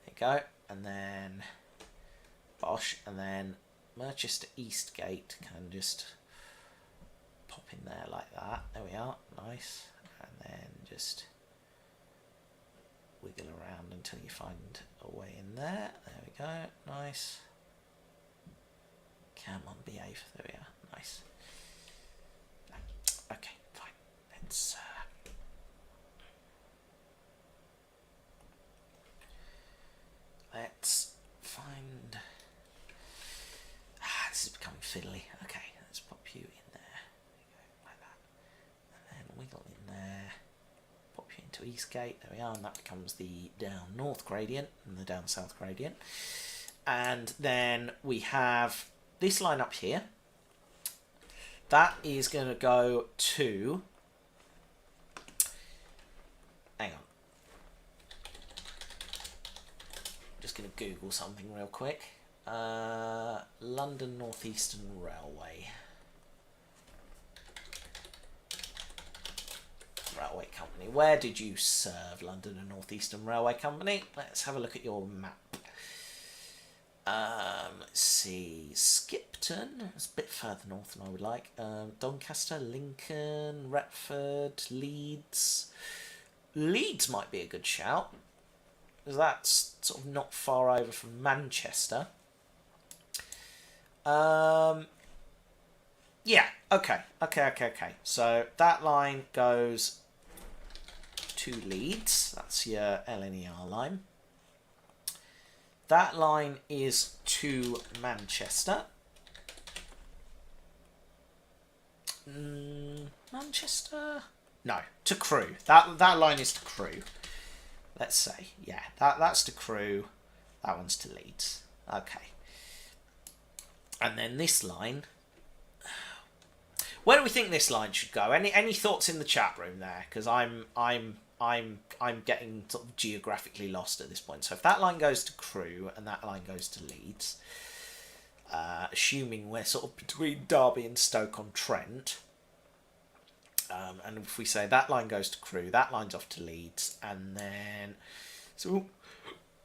There you go, and then bosh, and then Merchester Eastgate can just pop in there like that. There we are, nice, and then just wiggle around until you find a way in there. There we go, nice. Come on, behave. There we are, nice. Okay, fine. Let's find. This is becoming fiddly. Okay, let's pop you in there. Like that, and then wiggle in there. Pop you into Eastgate. There we are, and that becomes the down north gradient and the down south gradient. And then we have this line up here. That is going to go to. Hang on. Just going to Google something real quick. London North Eastern Railway. Railway Company. Where did you serve, London and North Eastern Railway Company? Let's have a look at your map. Let's see. Skipton. It's a bit further north than I would like. Doncaster, Lincoln, Retford, Leeds. Leeds might be a good shout, because that's sort of not far over from Manchester. Yeah, okay. So that line goes to Leeds. That's your LNER line. That line is to Manchester. Manchester? No, to Crewe. That line is to Crewe. Let's say, yeah, that's to Crewe. That one's to Leeds. Okay. And then this line. Where do we think this line should go? Any thoughts in the chat room there? Because I'm getting sort of geographically lost at this point. So if that line goes to Crewe and that line goes to Leeds, assuming we're sort of between Derby and Stoke-on-Trent, and if we say that line goes to Crewe, that line's off to Leeds, and then so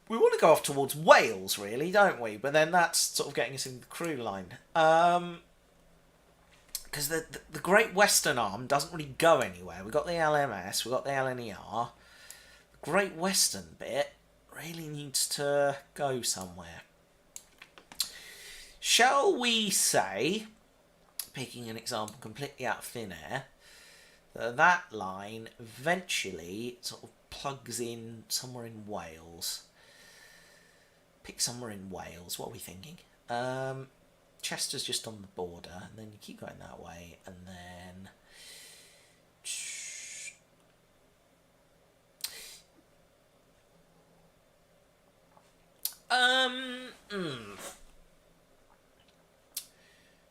we want to go off towards Wales, really, don't we? But then that's sort of getting us in the Crewe line. Because the Great Western Arm doesn't really go anywhere. We've got the LMS, we've got the LNER. The Great Western bit really needs to go somewhere. Shall we say, picking an example completely out of thin air, that line eventually sort of plugs in somewhere in Wales. Pick somewhere in Wales. What are we thinking? Chester's just on the border, and then you keep going that way, and then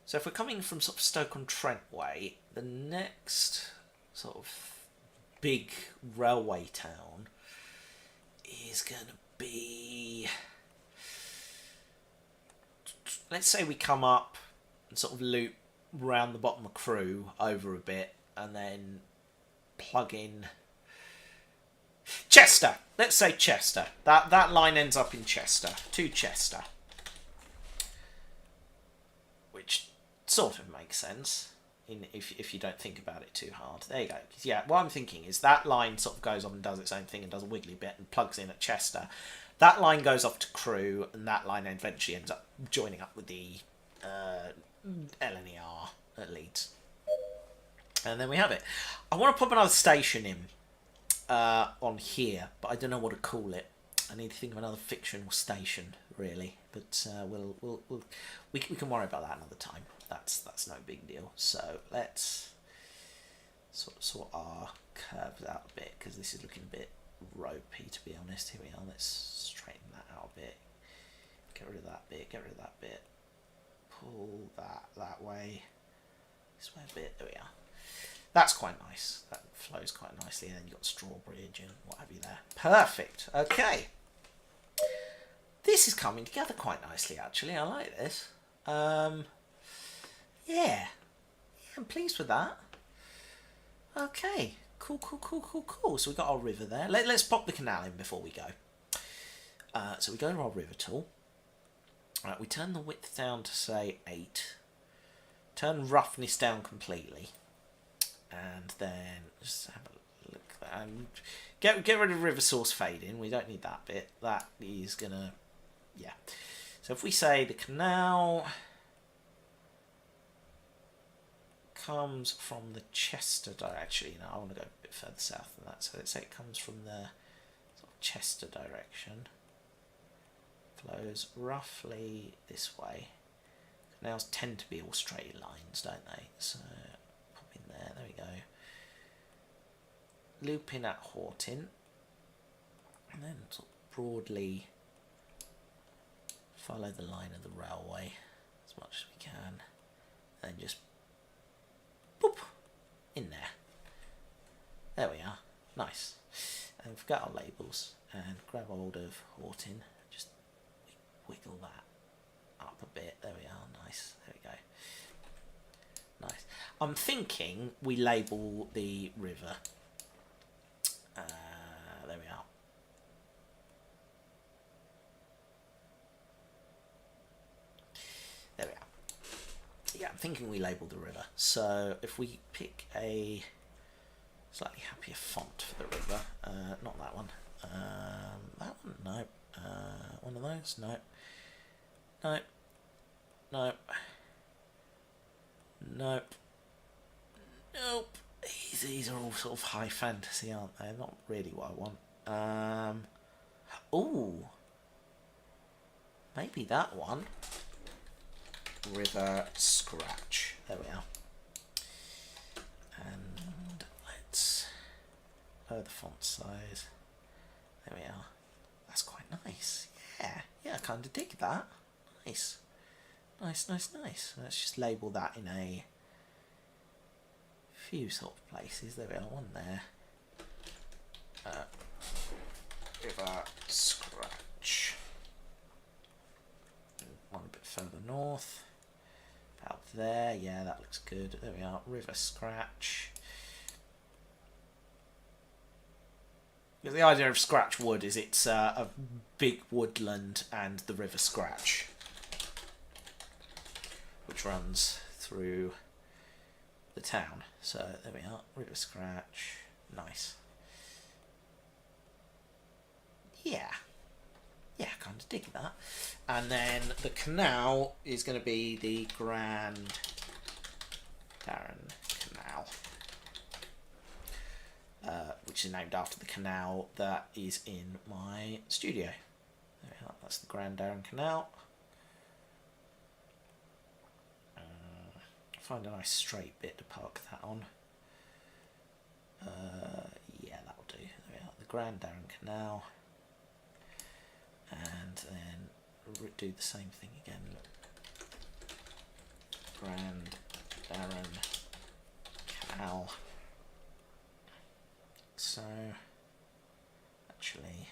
so if we're coming from sort of Stoke-on-Trent way, the next sort of big railway town is going to be, let's say we come up and sort of loop round the bottom of Crewe over a bit and then plug in Chester. Let's say Chester. That line ends up in Chester, to Chester, which sort of makes sense if you don't think about it too hard. There you go. Yeah, what I'm thinking is that line sort of goes on and does its own thing and does a wiggly bit and plugs in at Chester. That line goes off to Crew, and that line eventually ends up joining up with the LNER at Leeds. And then we have it. I want to pop another station in on here, but I don't know what to call it. I need to think of another fictional station, really. But we can worry about that another time. That's no big deal. So let's sort our curves out a bit, because this is looking a bit ropey, to be honest. Here we are. Let's straighten that out a bit. Get rid of that bit. Get rid of that bit. Pull that way. This way a bit. There we are. That's quite nice. That flows quite nicely. And then you've got Strawbridge and what have you there. Perfect. Okay. This is coming together quite nicely, actually. I like this. Yeah, I'm pleased with that. Okay. Cool. So we've got our river there. Let's pop the canal in before we go. So we go to our river tool. Right, we turn the width down to, say, 8. Turn roughness down completely. And then just have a look there. And get rid of river source fading. We don't need that bit. That is going to... Yeah. So if we say the canal comes from the Chester direction. You know, I want to go a bit further south than that. So let's say it comes from the sort of Chester direction. Flows roughly this way. Canals tend to be all straight lines, don't they? So pop in there. There we go. Loop in at Horton. And then sort of broadly follow the line of the railway as much as we can. And then just boop in there. There we are. Nice. And we've got our labels and grab hold of Horton. Just wiggle that up a bit. There we are. Nice. There we go. Nice. I'm thinking we label the river. There we are. There we are. Yeah, I'm thinking we label the river. So if we pick a slightly happier font for the river, not that one. That one, no. One of those, no. Nope. Nope. Nope. Nope. These are all sort of high fantasy, aren't they? Not really what I want. Ooh. Maybe that one. River Scratch. There we are. And let's lower the font size. There we are. That's quite nice. Yeah, I kind of dig that. Nice. Nice. Let's just label that in a few sort of places. There we are, one there. River Scratch. And one a bit further north. About there. Yeah, that looks good. There we are. River Scratch. The idea of Scratch Wood is it's a big woodland and the River Scratch, which runs through the town. So there we are, River Scratch. Nice. Yeah, kind of dig that. And then the canal is going to be the Grand Darren Canal, which is named after the canal that is in my studio. There we are. That's the Grand Darren Canal. Find a nice straight bit to park that on. Yeah, that'll do. There we are. The Grand Darren Canal. And then do the same thing again. Look. Grand Darren Canal. So, actually,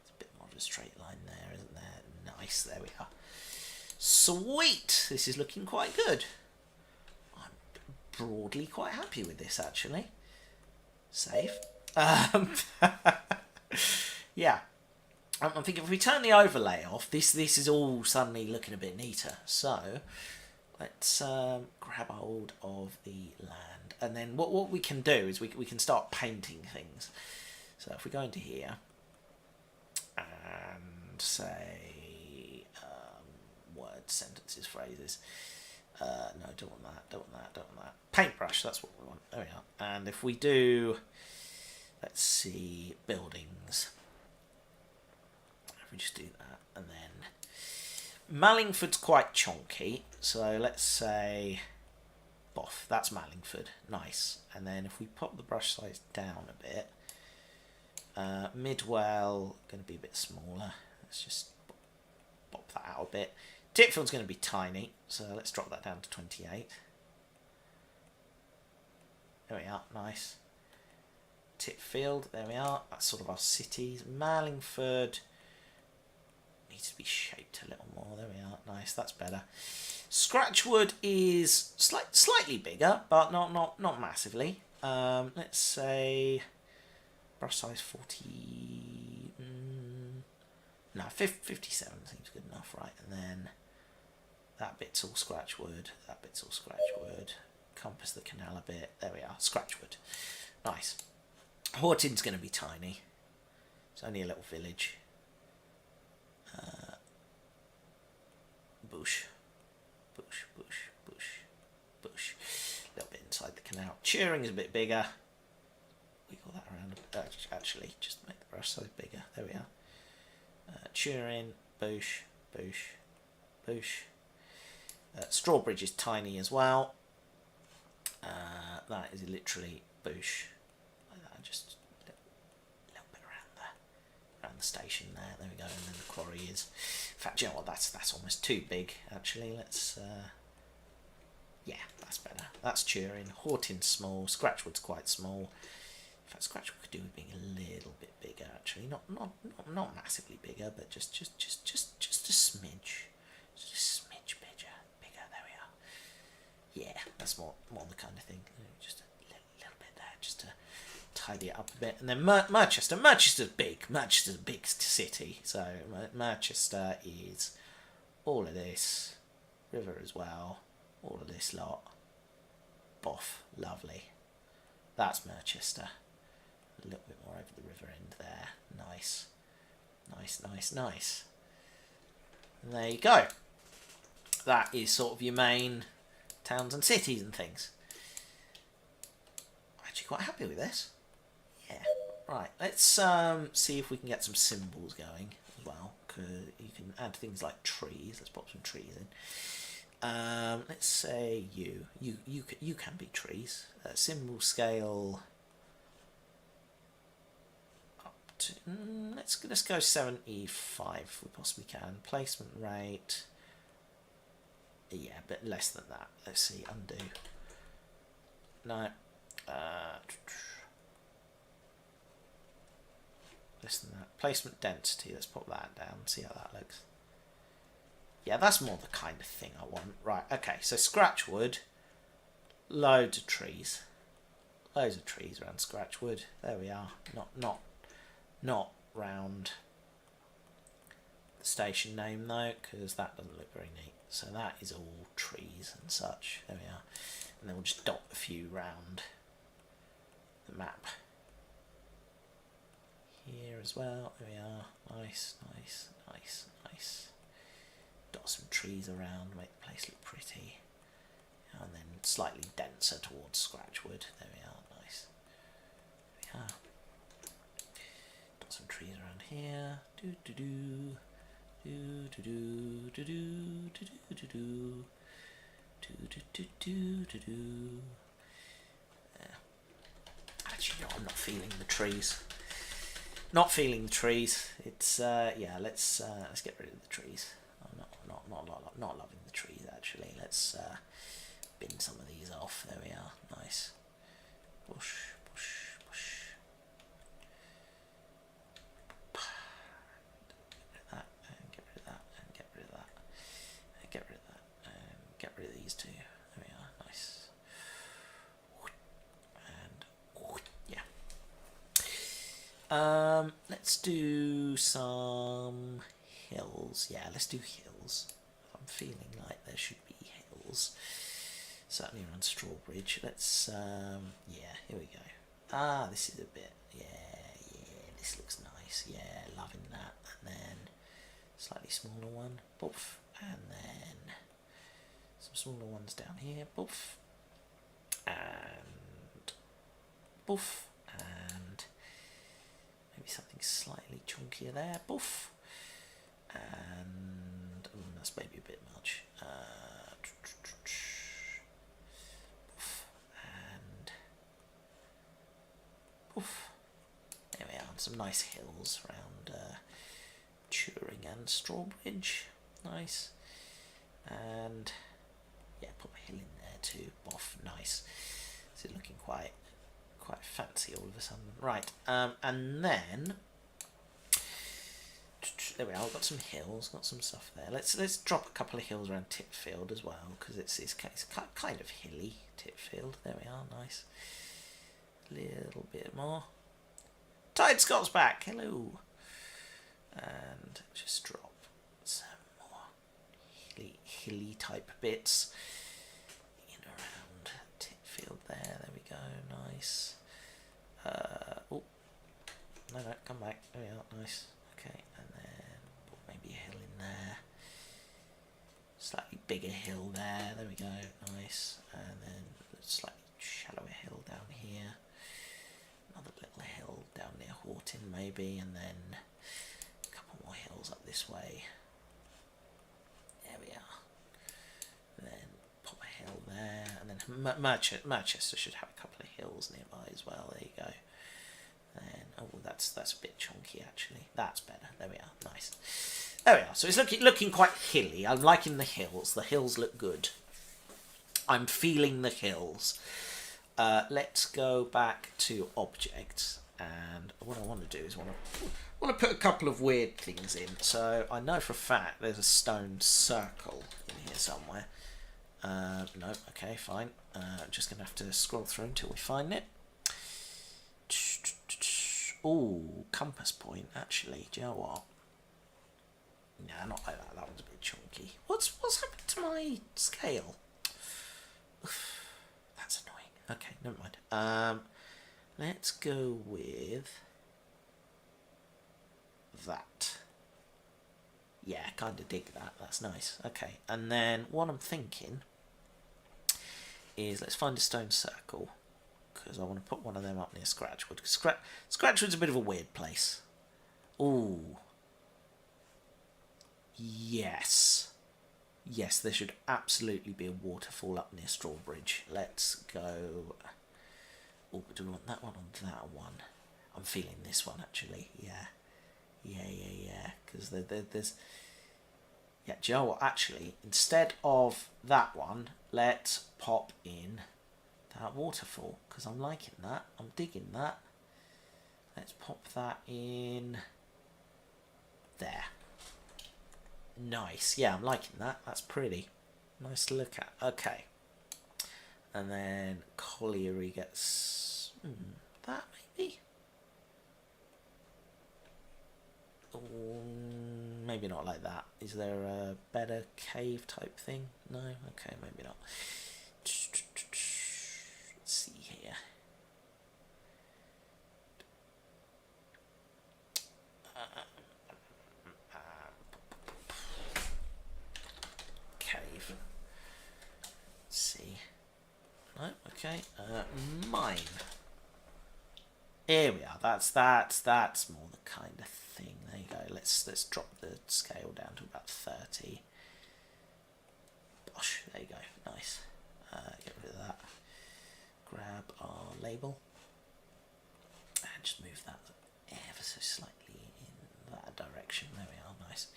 it's a bit more of a straight line there, isn't there? Nice, there we are. Sweet! This is looking quite good. I'm broadly quite happy with this, actually. Save. Yeah. I'm thinking if we turn the overlay off, this is all suddenly looking a bit neater. So, let's grab hold of the land. And then what we can do is we can start painting things. So if we go into here, and say words, sentences, phrases. No, don't want that, don't want that, don't want that. Paintbrush, that's what we want. There we are. And if we do, let's see, buildings. If we just do that, and then Mallingford's quite chonky, so let's say boff, that's Mallingford, nice. And then if we pop the brush size down a bit, Midwell going to be a bit smaller. Let's just pop that out a bit. Titfield's going to be tiny, so let's drop that down to 28. There we are, nice. Titfield, there we are. That's sort of our cities. Mallingford needs to be shaped a little more. There we are, nice. That's better. Scratchwood is slightly bigger, but not massively. Let's say brush size 40. No, 57 seems good enough, right? And then that bit's all Scratchwood. That bit's all Scratchwood. Compass the canal a bit. There we are. Scratchwood. Nice. Horton's going to be tiny. It's only a little village. Bush. Bush, bush, bush, bush. A little bit inside the canal. Turing is a bit bigger. Wiggle that around. Actually, just make the brush size bigger. There we are. Turin, Bush, Bush, Bush. Strawbridge is tiny as well. That is literally Bush. Like that, just a little bit around the station there. There we go. And then the quarry is. In fact, you know what? That's almost too big. Actually, let's. Yeah, that's better. That's Turin. Horton's small. Scratchwood's quite small. In fact, Scratchwood could do with being a little bit bigger. Actually, not massively bigger, but just a smidge. Just a smidge bigger. There we are. Yeah, that's more the kind of thing. Just a little bit there, just to tidy it up a bit. And then Merchester's big. Merchester's a big city. So Merchester is all of this. River as well. All of this lot. Boff. Lovely. That's Merchester. A little bit more over the river end there. Nice. Nice, nice, nice. And there you go. That is sort of your main towns and cities and things. I'm actually quite happy with this. Yeah. Right, let's see if we can get some symbols going as well. Cause you can add things like trees. Let's pop some trees in. Let's say you can be trees. Symbol scale up to let's go 75 if we possibly can. Placement rate, yeah, a bit less than that. Let's see, undo. No, less than that. Placement density. Let's pop that down. See how that looks. Yeah, that's more the kind of thing I want. Right, okay, so Scratchwood, loads of trees. Loads of trees around Scratchwood. There we are. Not round the station name though, because that doesn't look very neat. So that is all trees and such. There we are. And then we'll just dot a few round the map. Here as well. There we are. Nice, nice, nice, nice. Dot some trees around, make the place look pretty, and then slightly denser towards Scratchwood. There we are, nice. There we are. Dot some trees around here. Do do do do do do do do do do do do do do do do. Actually, no, I'm not feeling the trees. Not feeling the trees. It's yeah. Let's get rid of the trees. Not loving the trees actually. Let's bin some of these off. There we are. Nice. Bush, bush, bush. Get rid of that, and get rid of that, and get rid of that, and get rid of these two. There we are. Nice. And yeah. Let's do some hills. Yeah, let's do hills. I'm feeling like there should be hills. Certainly around Strawbridge. Let's yeah, here we go. This is a bit, yeah, this this looks nice. Yeah, loving that. And then slightly smaller one. Poof. And then some smaller ones down here. Poof. And poof. And maybe something slightly chunkier there. Poof. And that's maybe a bit much. And poof. There we are. And some nice hills around Turing and Strawbridge. Nice. And yeah, put a hill in there too. Boff. Nice. So looking quite fancy all of a sudden. Right. And then there we are. We've got some hills. Got some stuff there. Let's drop a couple of hills around Tipfield as well, because it's kind of hilly. Tipfield. There we are. Nice. A little bit more. Tide Scott's back. Hello. And just drop some more hilly type bits in around Tipfield there. There we go. Nice. Oh no, come back. There we are. Nice. Okay, and then put maybe a hill in there. Slightly bigger hill there. There we go. Nice. And then a slightly shallower hill down here. Another little hill down near Horton maybe, and then a couple more hills up this way. There we are. And then pop a hill there, and then Manchester should have a couple of hills nearby as well. There you go. Then oh, that's a bit chunky actually. That's better. There we are. Nice. There we are. So it's looking quite hilly. I'm liking the hills. The hills look good. I'm feeling the hills. Let's go back to objects, and what I want to do is want to put a couple of weird things in. So I know for a fact there's a stone circle in here somewhere. No, okay, fine. Just gonna have to scroll through until we find it. Ooh, compass point. Actually, do you know what? Nah, not like that. That one's a bit chunky. What's happened to my scale? Oof, that's annoying. Okay, never mind. Let's go with that. Yeah, kind of dig that. That's nice. Okay, and then what I'm thinking is let's find a stone circle, because I want to put one of them up near Scratchwood. Scratchwood's a bit of a weird place. Ooh. Yes. Yes, there should absolutely be a waterfall up near Strawbridge. Let's go. Oh, do we want that one or that one? I'm feeling this one actually. Yeah. Because there's. Yeah, do you know what? Actually, instead of that one, let's pop in that waterfall, because I'm liking that. I'm digging that. Let's pop that in there. Nice. Yeah, I'm liking that. That's pretty. Nice to look at. Okay. And then colliery gets that maybe. Maybe not like that. Is there a better cave type thing? No? Okay, maybe not. Let's see here. Cave. Let's see. No? Okay. Mine. Here we are. That's more the kind of thing. There you go. Let's drop the scale down to about 30. Bosh. There you go. Nice. Get rid of that. Grab our label and just move that ever so slightly in that direction. There we are. Nice.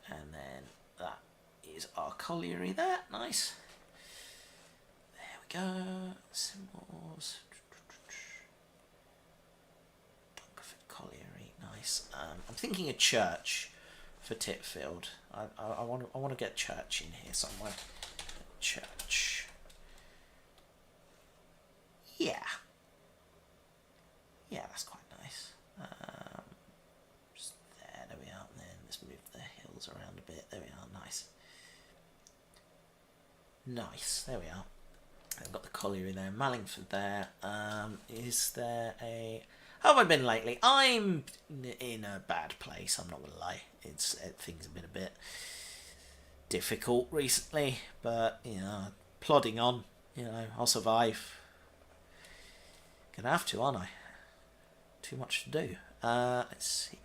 And then that is our colliery there. Nice. There we go. Symbols. Colliery, nice. I'm thinking a church for Tipfield. I want to get church in here somewhere. Church. Yeah. Yeah, that's quite nice. Just there we are. And then let's move the hills around a bit. There we are. Nice. Nice. There we are. I've got the colliery there. Mallingford there. Is there a... How have I been lately? I'm in a bad place, I'm not going to lie. Things have been a bit difficult recently, but, you know, plodding on. You know, I'll survive. Gonna have to, aren't I? Too much to do. Let's see.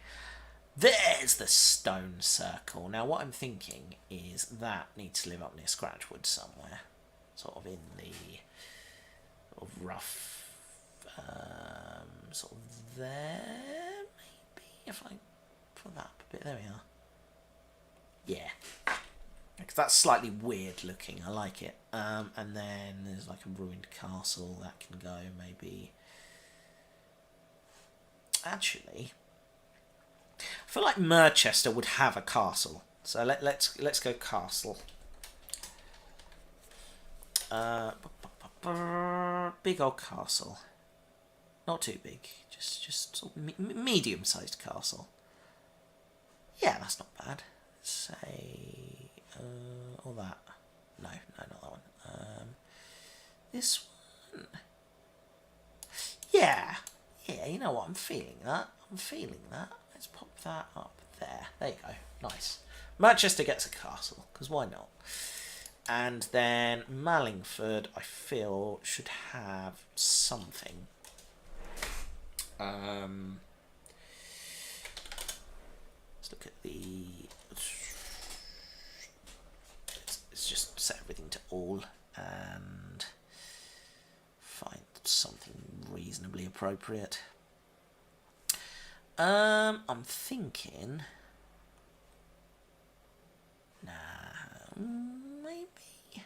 There's the stone circle. Now, what I'm thinking is that needs to live up near Scratchwood somewhere. Sort of in the sort of rough, sort of there, maybe? If I put that up a bit. There we are. Yeah. Because that's slightly weird looking. I like it. And then there's like a ruined castle that can go maybe. Actually, I feel like Merchester would have a castle. So let's go castle. Big old castle. Not too big. Just sort of medium-sized castle. Yeah, that's not bad. Let's say all that. No, not that one. This one. Yeah, you know what? I'm feeling that. Let's pop that up there. There you go. Nice. Manchester gets a castle, because why not? And then Mallingford, I feel, should have something. Let's look at the... Let's just set everything to all and find something reasonably appropriate. I'm thinking... Nah, maybe...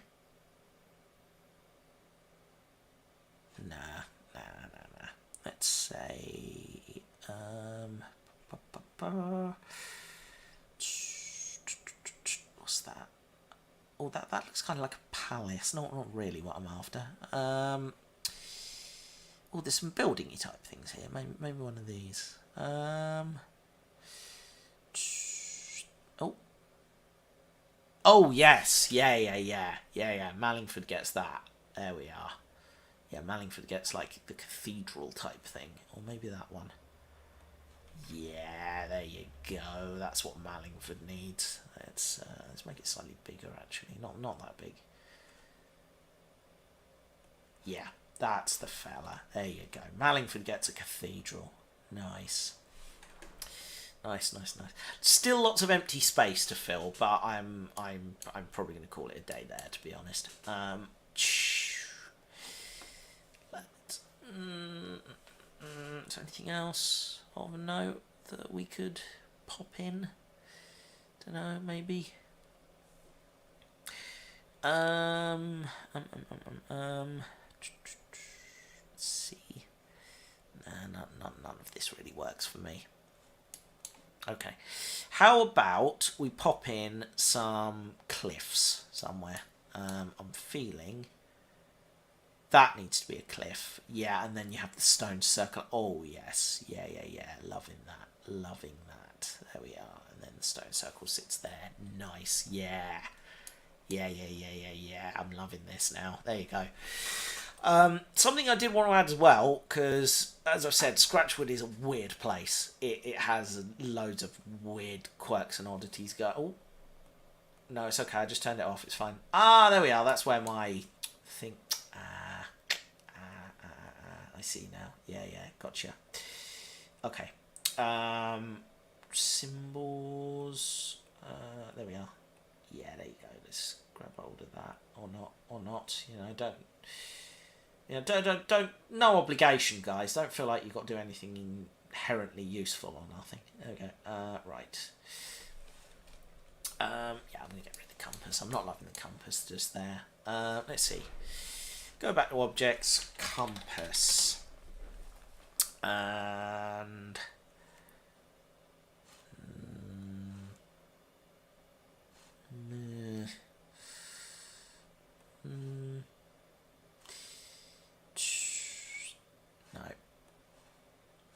Nah. Let's say... What's that? Oh, that looks kind of like a palace. Not really what I'm after. Oh, there's some building-y type things here. Maybe one of these. Oh, yes. Yeah. Mallingford gets that. There we are. Yeah, Mallingford gets, like, the cathedral type thing. Or maybe that one. Yeah, there you go. That's what Mallingford needs. Let's make it slightly bigger, actually. Not that big. Yeah, that's the fella. There you go. Mallingford gets a cathedral. Nice. Nice. Still lots of empty space to fill, but I'm probably going to call it a day there, to be honest. Is there anything else of note that we could pop in? Don't know, maybe. Let's see. None of this really works for me. Okay. How about we pop in some cliffs somewhere? I'm feeling that needs to be a cliff. Yeah, and then you have the stone circle. Oh, yes. Yeah. Loving that. There we are. And then the stone circle sits there. Nice. Yeah. I'm loving this now. There you go. Something I did want to add as well, because, as I've said, Scratchwood is a weird place. It has loads of weird quirks and oddities go. Oh, no, it's okay. I just turned it off. It's fine. Ah, there we are. That's where my thing... I see now. Yeah, gotcha. Okay. Symbols. There we are. Yeah, there you go. Let's grab hold of that, or not. Don't. No obligation, guys. Don't feel like you've got to do anything inherently useful or nothing. There we go. Right. I'm gonna get rid of the compass. I'm not loving the compass just there. Let's see. Go back to objects, compass, and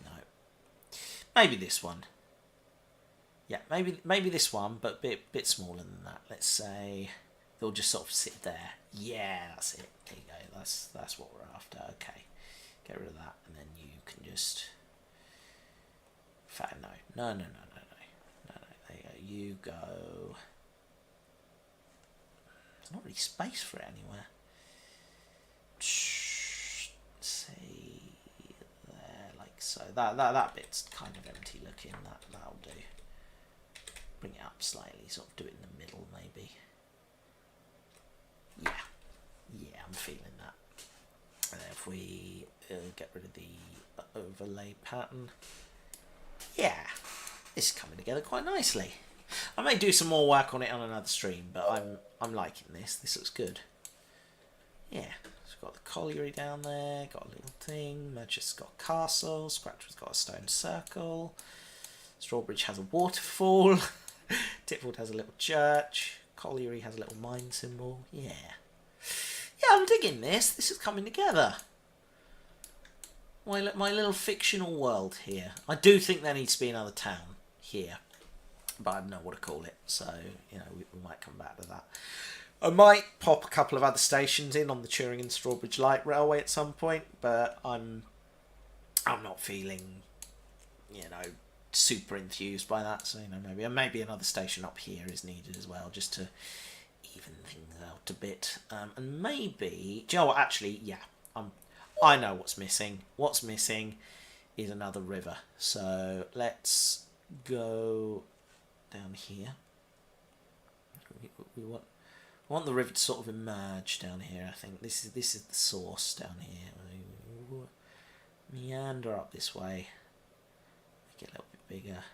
no. Maybe this one. Yeah, maybe this one, but a bit smaller than that. Let's say they'll just sort of sit there. Yeah, that's it. There you go. That's what we're after. Okay, get rid of that, and then you can just fact, no. No, no, no, no, no. No, no. There you go. You go. There's not really space for it anywhere. See there, like so. That bit's kind of empty looking. That'll do. Bring it up slightly, sort of do it in the middle, maybe. Yeah, yeah, I'm feeling that. And then if we get rid of the overlay pattern, yeah, it's coming together quite nicely. I may do some more work on it on another stream, but I'm liking this. This looks good. Yeah, so we've got the colliery down there, got a little thing. Merchant's got a castle. Scratcher's got a stone circle. Strawbridge has a waterfall. Titford has a little church. Colliery has a little mine symbol. Yeah. Yeah, I'm digging this. This is coming together. My little fictional world here. I do think there needs to be another town here, but I don't know what to call it. So, you know, we might come back to that. I might pop a couple of other stations in on the Turing and Strawbridge Light Railway at some point, but I'm not feeling, you know, super enthused by that. So, you know, maybe another station up here is needed as well, just to even things out a bit. And maybe, do you know what? Actually, yeah, I know what's missing. What's missing is another river. So let's go down here. We want the river to sort of emerge down here. I think this is the source down here. Meander up this way. Make it a little bit bigger.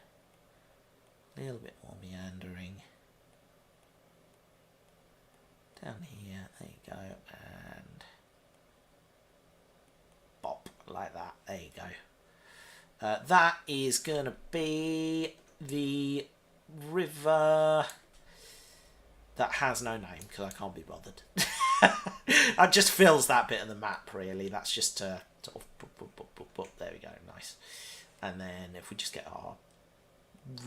A little bit more meandering. Down here. There you go. And bop like that. There you go. That is going to be the river that has no name because I can't be bothered. That just fills that bit of the map, really. That's just sort of there we go, nice. And then if we just get our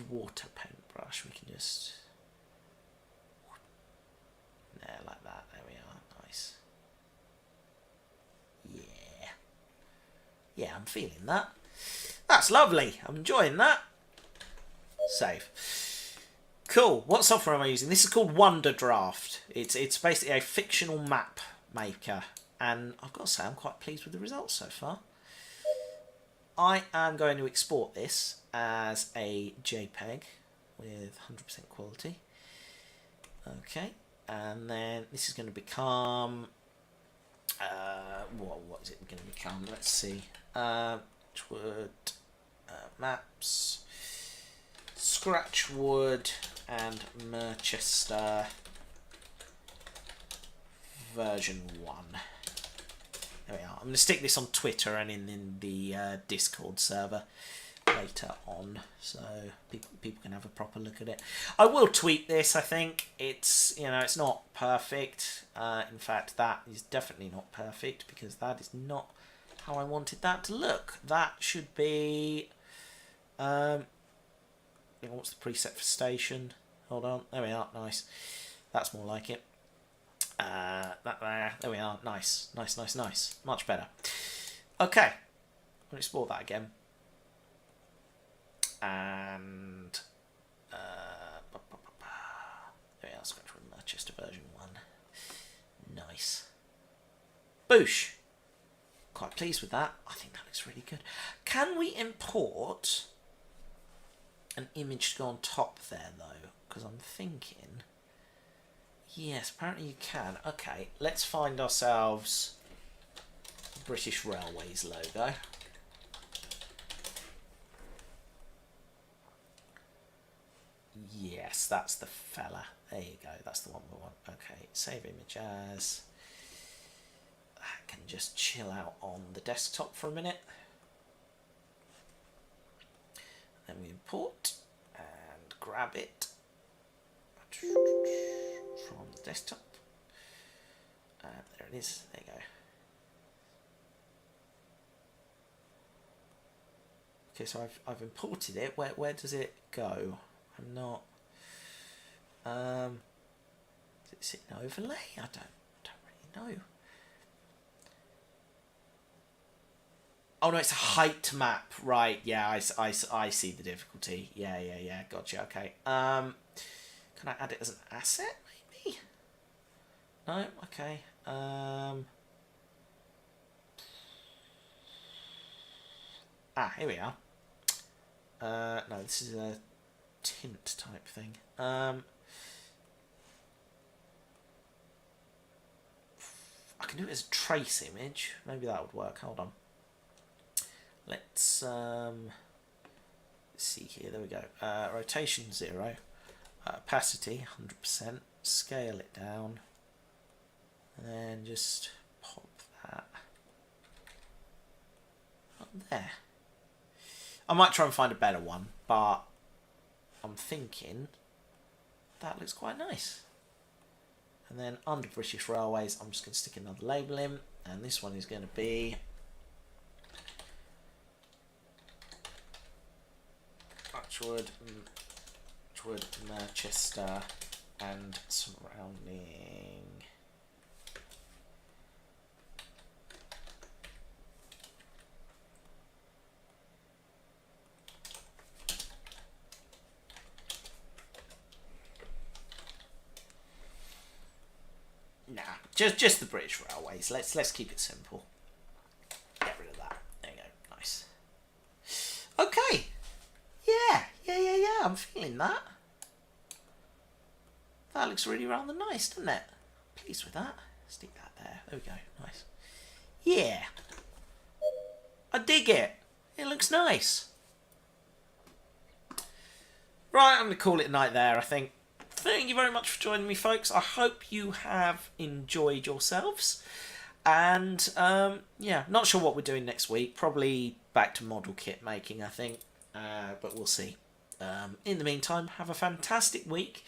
water paintbrush, we can just there like that. There we are, nice. Yeah, yeah, I'm feeling that. That's lovely. I'm enjoying that. Save. Cool. What software am I using? This is called Wonderdraft. It's basically a fictional map maker, and I've got to say I'm quite pleased with the results so far. I am going to export this as a JPEG with 100% quality. Okay, and then this is going to become what is it going to become? Let's see. Wood, maps, Scratchwood and Merchester version 1. There we are. I'm going to stick this on Twitter and in the Discord server later on, so people can have a proper look at it. I will tweet this. I think it's it's not perfect. In fact, that is definitely not perfect because that is not how I wanted that to look. That should be what's the preset for station? Hold on, there we are, nice. That's more like it. There we are, nice, nice, nice, nice. Much better. Okay, I'll export that again. And there we are, Scratch from Manchester version 1. Nice. Boosh. Quite pleased with that. I think that looks really good. Can we import an image to go on top there though? Because I'm thinking, yes, apparently you can. Okay, let's find ourselves British Railways logo. Yes, that's the fella. There you go. That's the one we want. Okay, save image as. That can just chill out on the desktop for a minute. Then we import and grab it from the desktop. There it is. There you go. Okay, so I've imported it. Where does it go? I'm not. Does it sit in overlay? I don't really know. Oh no, it's a height map, right? Yeah, I see the difficulty. Yeah, gotcha. Okay. Can I add it as an asset? Maybe. No. Okay. Here we are. No, this is a tint type thing. I can do it as a trace image. Maybe that would work. Hold on. Let's see here. There we go. Rotation 0. Opacity 100%. Scale it down. And then just pop that up there. I might try and find a better one, but I'm thinking that looks quite nice. And then under British Railways, I'm just going to stick another label in, and this one is going to be Archwood, Manchester, and surrounding. Nah, just the British Railways. Let's keep it simple. Get rid of that. There you go. Nice. Okay. Yeah. I'm feeling that. That looks really rather nice, doesn't it? Pleased with that. Stick that there. There we go. Nice. Yeah. I dig it. It looks nice. Right, I'm going to call it a night there, I think. Thank you very much for joining me, folks. I hope you have enjoyed yourselves. And, yeah, not sure what we're doing next week. Probably back to model kit making, I think. But we'll see. In the meantime, have a fantastic week.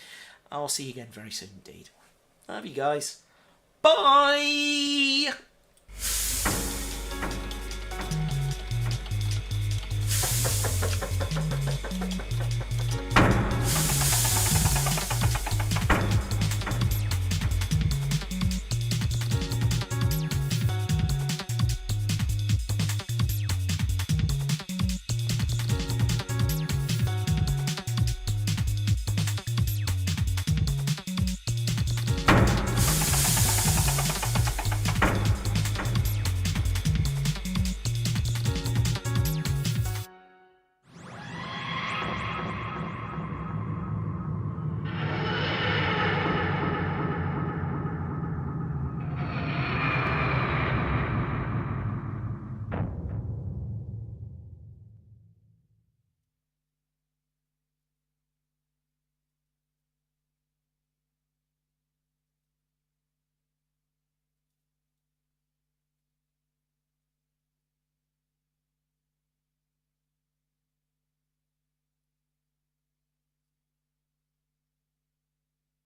I'll see you again very soon indeed. Love you guys. Bye!